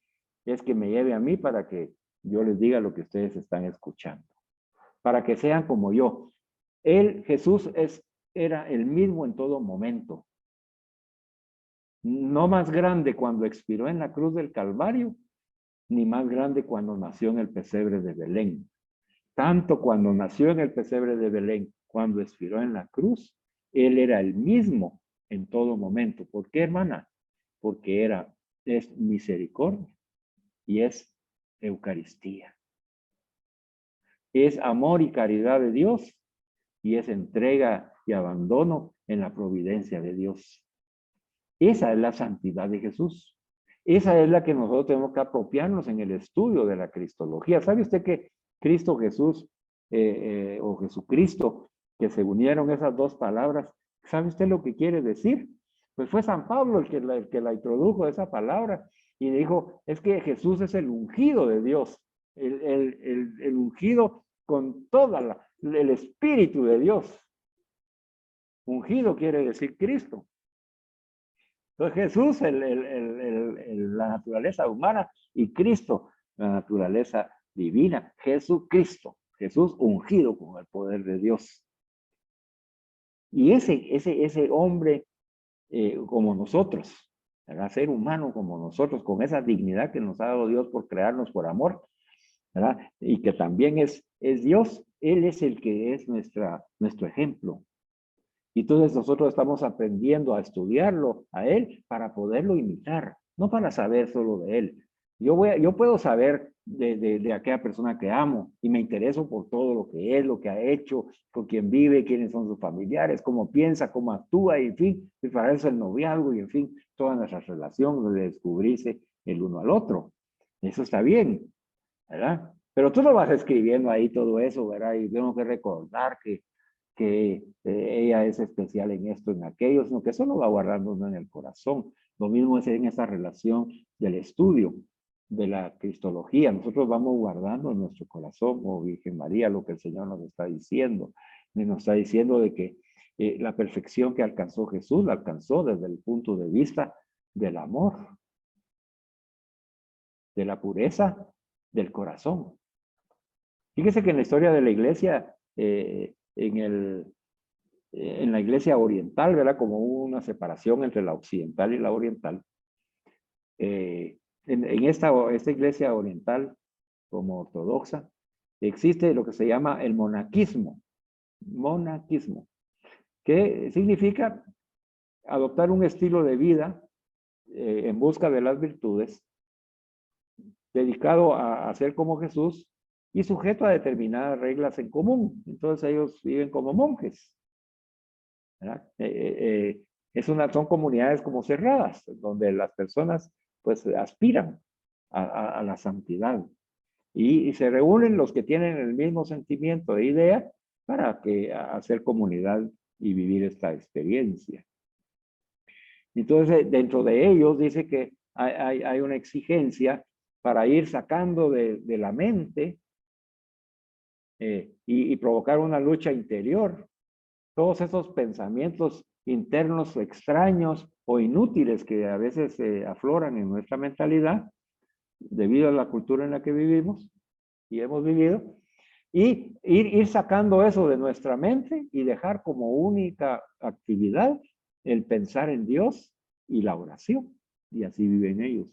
S3: es que me lleve a mí para que yo les diga lo que ustedes están escuchando. Para que sean como yo. Él, Jesús, era el mismo en todo momento. No más grande cuando expiró en la cruz del Calvario, ni más grande cuando nació en el pesebre de Belén. Tanto cuando nació en el pesebre de Belén, cuando expiró en la cruz, Él era el mismo en todo momento. ¿Por qué, hermana? Porque es misericordia y es Eucaristía. Es amor y caridad de Dios y es entrega y abandono en la providencia de Dios. Esa es la santidad de Jesús. Esa es la que nosotros tenemos que apropiarnos en el estudio de la cristología. ¿Sabe usted que Cristo Jesús o Jesucristo, que se unieron esas dos palabras, ¿sabe usted lo que quiere decir? Pues fue San Pablo el que la introdujo esa palabra y dijo, es que Jesús es el ungido de Dios, el ungido con toda el Espíritu de Dios. Ungido quiere decir Cristo. Entonces Jesús, la naturaleza humana, y Cristo, la naturaleza divina. Jesucristo, Jesús ungido con el poder de Dios. Y ese hombre como nosotros, ¿verdad? Ser humano como nosotros, con esa dignidad que nos ha dado Dios por crearnos por amor, ¿verdad? Y que también es Dios, Él es el que es nuestro ejemplo. Y entonces nosotros estamos aprendiendo a estudiarlo a Él para poderlo imitar, no para saber solo de Él. Yo puedo saber de aquella persona que amo y me intereso por todo lo que es, lo que ha hecho, con quién vive, quiénes son sus familiares, cómo piensa, cómo actúa, y en fin, y para eso el noviazgo y en fin, todas nuestras relaciones, de descubrirse el uno al otro. Eso está bien, ¿verdad? Pero tú lo vas escribiendo ahí todo eso, ¿verdad? Y tengo que recordar que que ella es especial en esto, en aquello, sino que eso lo va guardando uno en el corazón. Lo mismo es en esa relación del estudio de la cristología. Nosotros vamos guardando en nuestro corazón, oh Virgen María, lo que el Señor nos está diciendo. Y nos está diciendo de que la perfección que alcanzó Jesús, la alcanzó desde el punto de vista del amor, de la pureza del corazón. Fíjese que en la historia de la iglesia, en la iglesia oriental, ¿verdad? Como hubo una separación entre la occidental y la oriental. En esta iglesia oriental, como ortodoxa, existe lo que se llama el monaquismo. Monaquismo, que significa adoptar un estilo de vida en busca de las virtudes, dedicado a ser como Jesús y sujeto a determinadas reglas en común. Entonces ellos viven como monjes. Son comunidades como cerradas, donde las personas pues aspiran a la santidad. Y se reúnen los que tienen el mismo sentimiento e idea para hacer comunidad y vivir esta experiencia. Entonces, dentro de ellos dice que hay una exigencia para ir sacando de la mente y provocar una lucha interior todos esos pensamientos internos extraños o inútiles que a veces afloran en nuestra mentalidad debido a la cultura en la que vivimos y hemos vivido, y ir sacando eso de nuestra mente y dejar como única actividad el pensar en Dios y la oración. Y así viven ellos.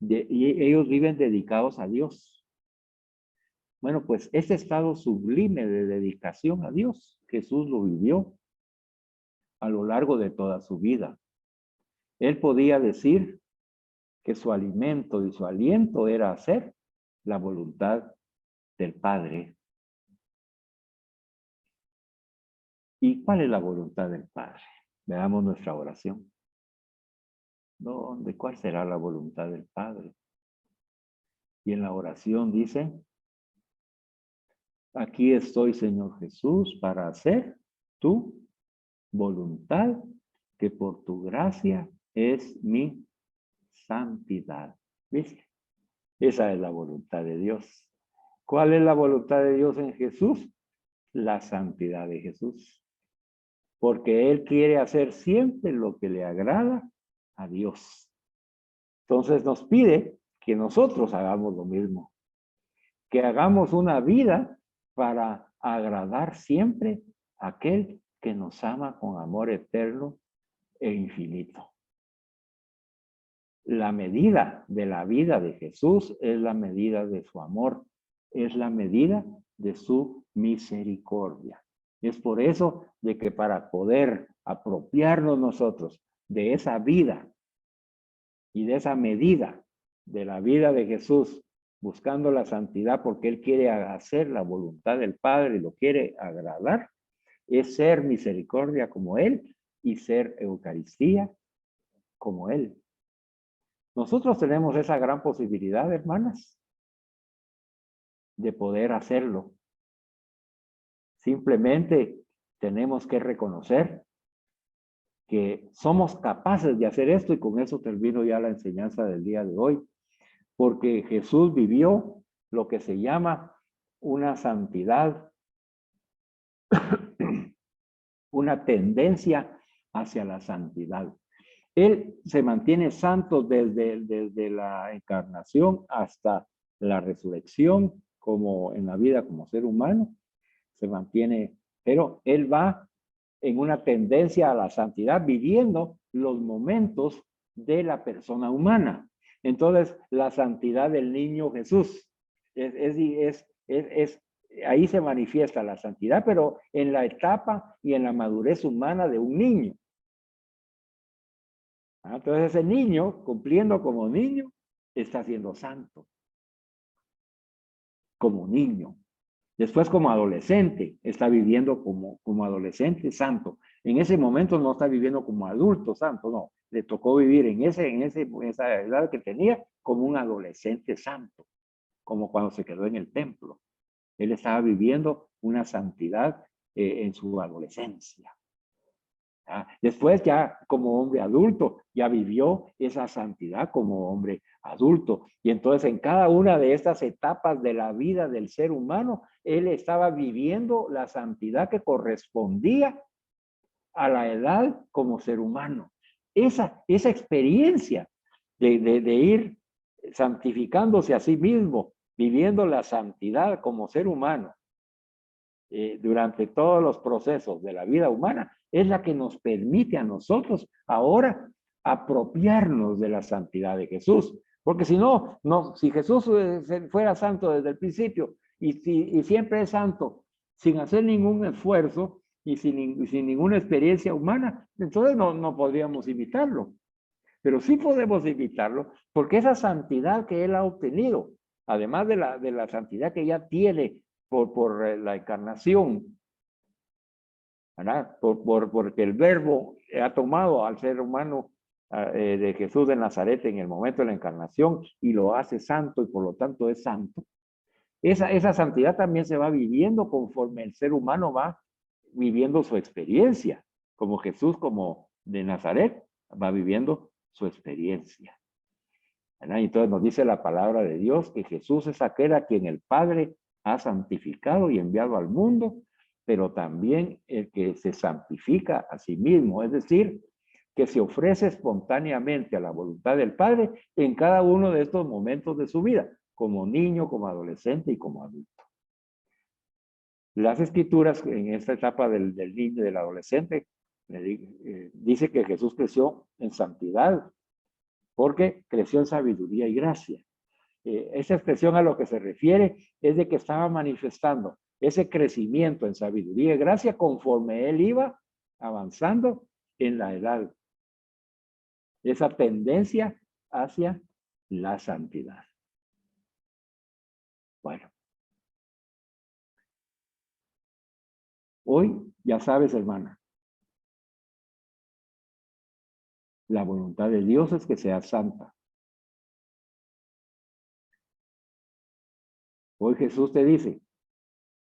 S3: Y ellos viven dedicados a Dios. Bueno, pues ese estado sublime de dedicación a Dios, Jesús lo vivió a lo largo de toda su vida. Él podía decir que su alimento y su aliento era hacer la voluntad del Padre. ¿Y cuál es la voluntad del Padre? Veamos nuestra oración. ¿Dónde? ¿Cuál será la voluntad del Padre? Y en la oración dice, aquí estoy, Señor Jesús, para hacer tu voluntad, que por tu gracia es mi santidad. ¿Viste? Esa es la voluntad de Dios. ¿Cuál es la voluntad de Dios en Jesús? La santidad de Jesús. Porque Él quiere hacer siempre lo que le agrada a Dios. Entonces nos pide que nosotros hagamos lo mismo. Que hagamos una vida para agradar siempre a aquel que nos ama con amor eterno e infinito. La medida de la vida de Jesús es la medida de su amor, es la medida de su misericordia. Es por eso de que para poder apropiarnos nosotros de esa vida y de esa medida de la vida de Jesús, buscando la santidad porque Él quiere hacer la voluntad del Padre y lo quiere agradar, es ser misericordia como Él y ser Eucaristía como Él. Nosotros tenemos esa gran posibilidad, hermanas, de poder hacerlo. Simplemente tenemos que reconocer que somos capaces de hacer esto, y con eso termino ya la enseñanza del día de hoy, porque Jesús vivió lo que se llama una santidad, una tendencia hacia la santidad. Él se mantiene santo desde la encarnación hasta la resurrección, como en la vida como ser humano, se mantiene, pero Él va en una tendencia a la santidad, viviendo los momentos de la persona humana. Entonces, la santidad del niño Jesús, ahí se manifiesta la santidad, pero en la etapa y en la madurez humana de un niño. Entonces ese niño, cumpliendo como niño, está siendo santo. Como niño. Después como adolescente, está viviendo como adolescente santo. En ese momento no está viviendo como adulto santo, no. Le tocó vivir en esa edad que tenía como un adolescente santo. Como cuando se quedó en el templo. Él estaba viviendo una santidad en su adolescencia. Después ya como hombre adulto, ya vivió esa santidad como hombre adulto. Y entonces en cada una de estas etapas de la vida del ser humano, él estaba viviendo la santidad que correspondía a la edad como ser humano. Esa experiencia de ir santificándose a sí mismo, viviendo la santidad como ser humano, durante todos los procesos de la vida humana, es la que nos permite a nosotros ahora apropiarnos de la santidad de Jesús. Porque si no, si Jesús fuera santo desde el principio y siempre es santo, sin hacer ningún esfuerzo y sin ninguna experiencia humana, entonces no podríamos imitarlo. Pero sí podemos imitarlo porque esa santidad que él ha obtenido, además de la santidad que ya tiene por la encarnación, ¿verdad? Porque el verbo ha tomado al ser humano de Jesús de Nazaret en el momento de la encarnación y lo hace santo y por lo tanto es santo. Esa santidad también se va viviendo conforme el ser humano va viviendo su experiencia, como Jesús, como de Nazaret, va viviendo su experiencia. ¿Verdad? Y entonces nos dice la palabra de Dios que Jesús es aquel a quien el Padre ha santificado y enviado al mundo, pero también el que se santifica a sí mismo, es decir, que se ofrece espontáneamente a la voluntad del Padre en cada uno de estos momentos de su vida, como niño, como adolescente y como adulto. Las escrituras en esta etapa del niño y del adolescente dice que Jesús creció en santidad, porque creció en sabiduría y gracia. Esa expresión a lo que se refiere es de que estaba manifestando ese crecimiento en sabiduría y gracia conforme él iba avanzando en la edad. Esa tendencia hacia la santidad. Bueno. Hoy ya sabes, hermana, la voluntad de Dios es que seas santa. Hoy Jesús te dice,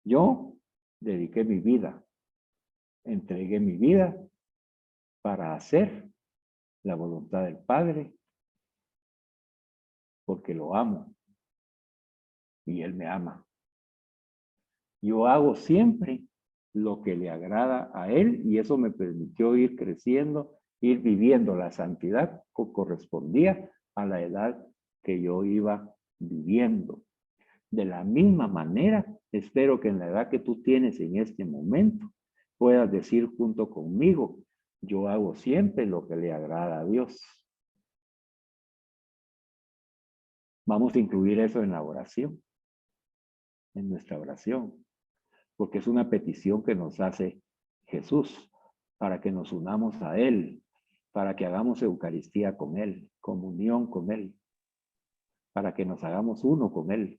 S3: yo dediqué mi vida, entregué mi vida para hacer la voluntad del Padre, porque lo amo y Él me ama. Yo hago siempre lo que le agrada a Él y eso me permitió ir creciendo, ir viviendo la santidad que correspondía a la edad que yo iba viviendo. De la misma manera, espero que en la edad que tú tienes en este momento, puedas decir junto conmigo, yo hago siempre lo que le agrada a Dios. Vamos a incluir eso en la oración, en nuestra oración, porque es una petición que nos hace Jesús, para que nos unamos a Él, para que hagamos Eucaristía con Él, comunión con Él, para que nos hagamos uno con Él.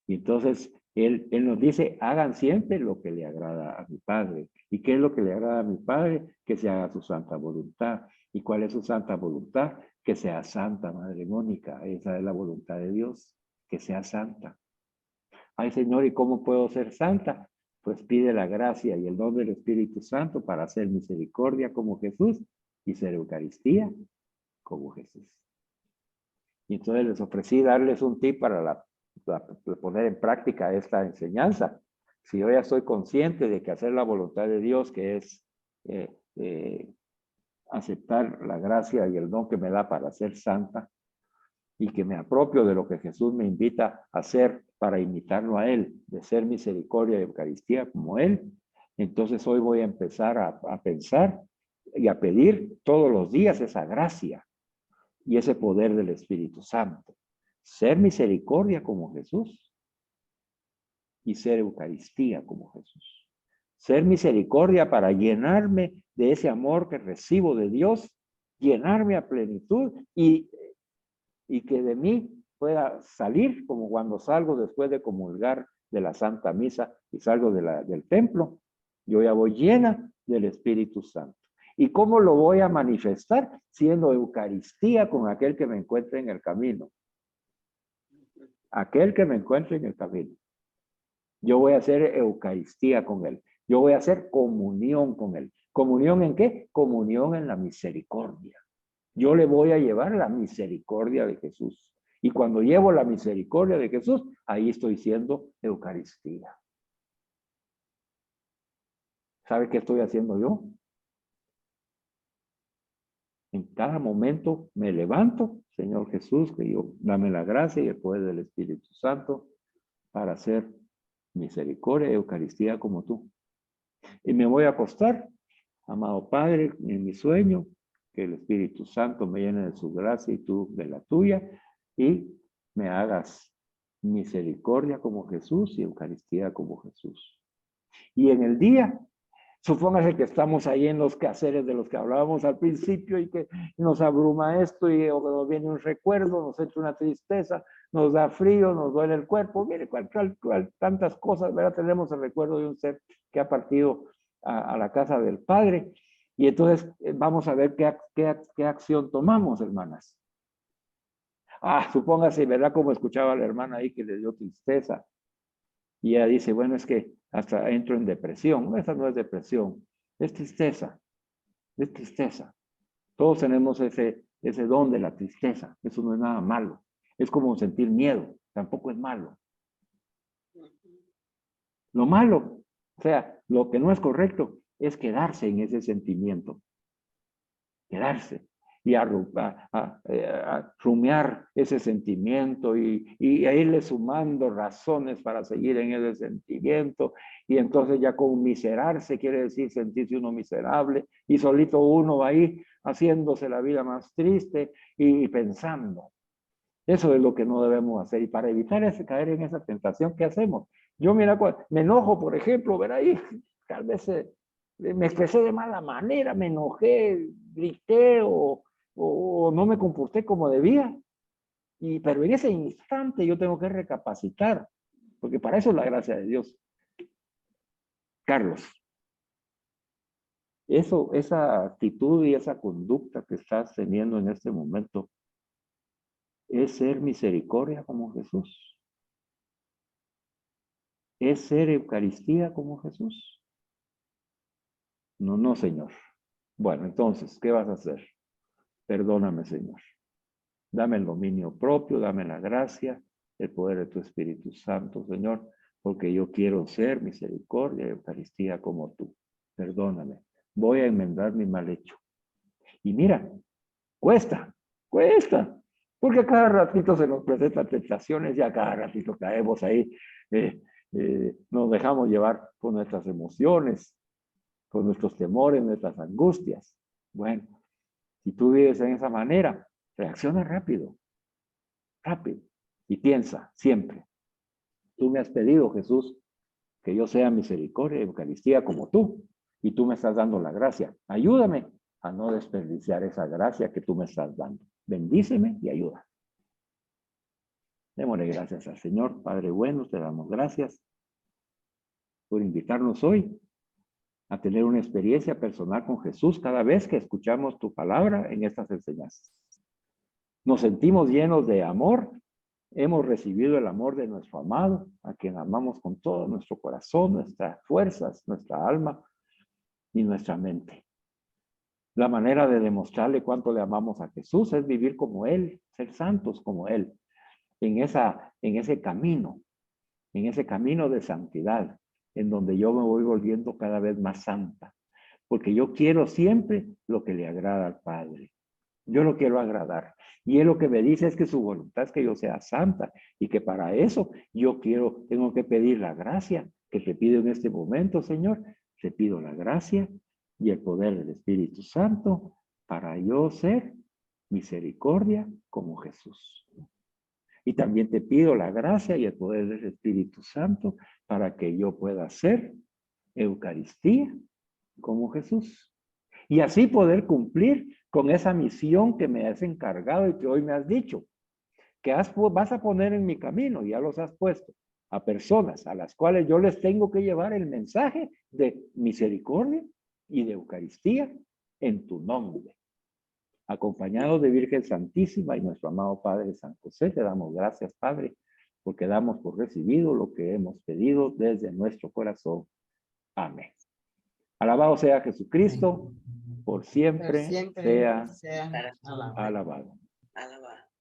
S3: Y entonces él nos dice, hagan siempre lo que le agrada a mi Padre. ¿Y qué es lo que le agrada a mi Padre? Que se haga su santa voluntad. ¿Y cuál es su santa voluntad? Que sea santa, Madre Mónica. Esa es la voluntad de Dios, que sea santa. Ay, Señor, ¿y cómo puedo ser santa? Pues pide la gracia y el don del Espíritu Santo para hacer misericordia como Jesús y ser Eucaristía como Jesús. Y entonces les ofrecí darles un tip para poner en práctica esta enseñanza. Si yo ya soy consciente de que hacer la voluntad de Dios, que es aceptar la gracia y el don que me da para ser santa, y que me apropio de lo que Jesús me invita a hacer para imitarlo a Él, de ser misericordia y Eucaristía como Él, entonces hoy voy a empezar a pensar y a pedir todos los días esa gracia y ese poder del Espíritu Santo. Ser misericordia como Jesús y ser Eucaristía como Jesús. Ser misericordia para llenarme de ese amor que recibo de Dios, llenarme a plenitud y que de mí pueda salir como cuando salgo después de comulgar de la Santa Misa y salgo del templo. Yo ya voy llena del Espíritu Santo. ¿Y cómo lo voy a manifestar? Siendo Eucaristía con aquel que me encuentre en el camino. Aquel que me encuentre en el camino. Yo voy a hacer Eucaristía con Él. Yo voy a hacer comunión con Él. ¿Comunión en qué? Comunión en la misericordia. Yo le voy a llevar la misericordia de Jesús. Y cuando llevo la misericordia de Jesús, ahí estoy siendo Eucaristía. ¿Sabe qué estoy haciendo yo? En cada momento me levanto, Señor Jesús, que yo dame la gracia y el poder del Espíritu Santo para hacer misericordia y Eucaristía como tú. Y me voy a acostar, amado Padre, en mi sueño, que el Espíritu Santo me llene de su gracia y tú de la tuya, y me hagas misericordia como Jesús y Eucaristía como Jesús. Y en el día, supóngase que estamos ahí en los quehaceres de los que hablábamos al principio y que nos abruma esto y o nos viene un recuerdo, nos entra una tristeza, nos da frío, nos duele el cuerpo. Mire, tantas cosas, ¿verdad? Tenemos el recuerdo de un ser que ha partido a la casa del Padre. Y entonces vamos a ver qué acción tomamos, hermanas. Supóngase, ¿verdad? Como escuchaba a la hermana ahí que le dio tristeza. Y ella dice, bueno, es que hasta entro en depresión. Esa no es depresión, es tristeza. Es tristeza. Todos tenemos ese don de la tristeza. Eso no es nada malo. Es como sentir miedo. Tampoco es malo. Lo malo, o sea, lo que no es correcto es quedarse en ese sentimiento. Quedarse y rumiar ese sentimiento y a irle sumando razones para seguir en ese sentimiento, y entonces ya conmiserarse quiere decir sentirse uno miserable y solito uno va ahí haciéndose la vida más triste y pensando. Eso es lo que no debemos hacer, y para evitar caer en esa tentación, ¿qué hacemos? Yo mira, me enojo, por ejemplo, ver ahí, tal vez me expresé de mala manera, me enojé, grité o no me comporté como debía. Pero en ese instante yo tengo que recapacitar, porque para eso es la gracia de Dios. Carlos, esa actitud y esa conducta que estás teniendo en este momento es ser misericordia como Jesús. Es ser Eucaristía como Jesús. No, Señor. Bueno, entonces, ¿qué vas a hacer? Perdóname, Señor. Dame el dominio propio, dame la gracia, el poder de tu Espíritu Santo, Señor, porque yo quiero ser misericordia y Eucaristía como tú. Perdóname. Voy a enmendar mi mal hecho. Y mira, cuesta, porque a cada ratito se nos presentan tentaciones y a cada ratito caemos ahí. Nos dejamos llevar por nuestras emociones, por nuestros temores, nuestras angustias. Bueno, si tú vives en esa manera, reacciona rápido, y piensa siempre, tú me has pedido, Jesús, que yo sea misericordia y Eucaristía como tú, y tú me estás dando la gracia. Ayúdame a no desperdiciar esa gracia que tú me estás dando. Bendíceme y ayuda. Démosle gracias al Señor. Padre bueno, te damos gracias por invitarnos hoy a tener una experiencia personal con Jesús cada vez que escuchamos tu palabra en estas enseñanzas. Nos sentimos llenos de amor. Hemos recibido el amor de nuestro amado, a quien amamos con todo nuestro corazón, nuestras fuerzas, nuestra alma y nuestra mente. La manera de demostrarle cuánto le amamos a Jesús es vivir como Él, ser santos como Él, en ese camino de santidad, en donde yo me voy volviendo cada vez más santa, porque yo quiero siempre lo que le agrada al Padre. Yo lo quiero agradar. Y Él lo que me dice es que su voluntad es que yo sea santa, y que para eso tengo que pedir la gracia que te pido en este momento, Señor. Te pido la gracia y el poder del Espíritu Santo para yo ser misericordia como Jesús. Y también te pido la gracia y el poder del Espíritu Santo para que yo pueda ser Eucaristía como Jesús. Y así poder cumplir con esa misión que me has encargado y que hoy me has dicho, que vas a poner en mi camino, ya los has puesto, a personas a las cuales yo les tengo que llevar el mensaje de misericordia y de Eucaristía en tu nombre. Acompañados de Virgen Santísima y nuestro amado Padre San José, te damos gracias, Padre, porque damos por recibido lo que hemos pedido desde nuestro corazón. Amén. Alabado sea Jesucristo, por siempre, sea alabado.
S4: Alabado.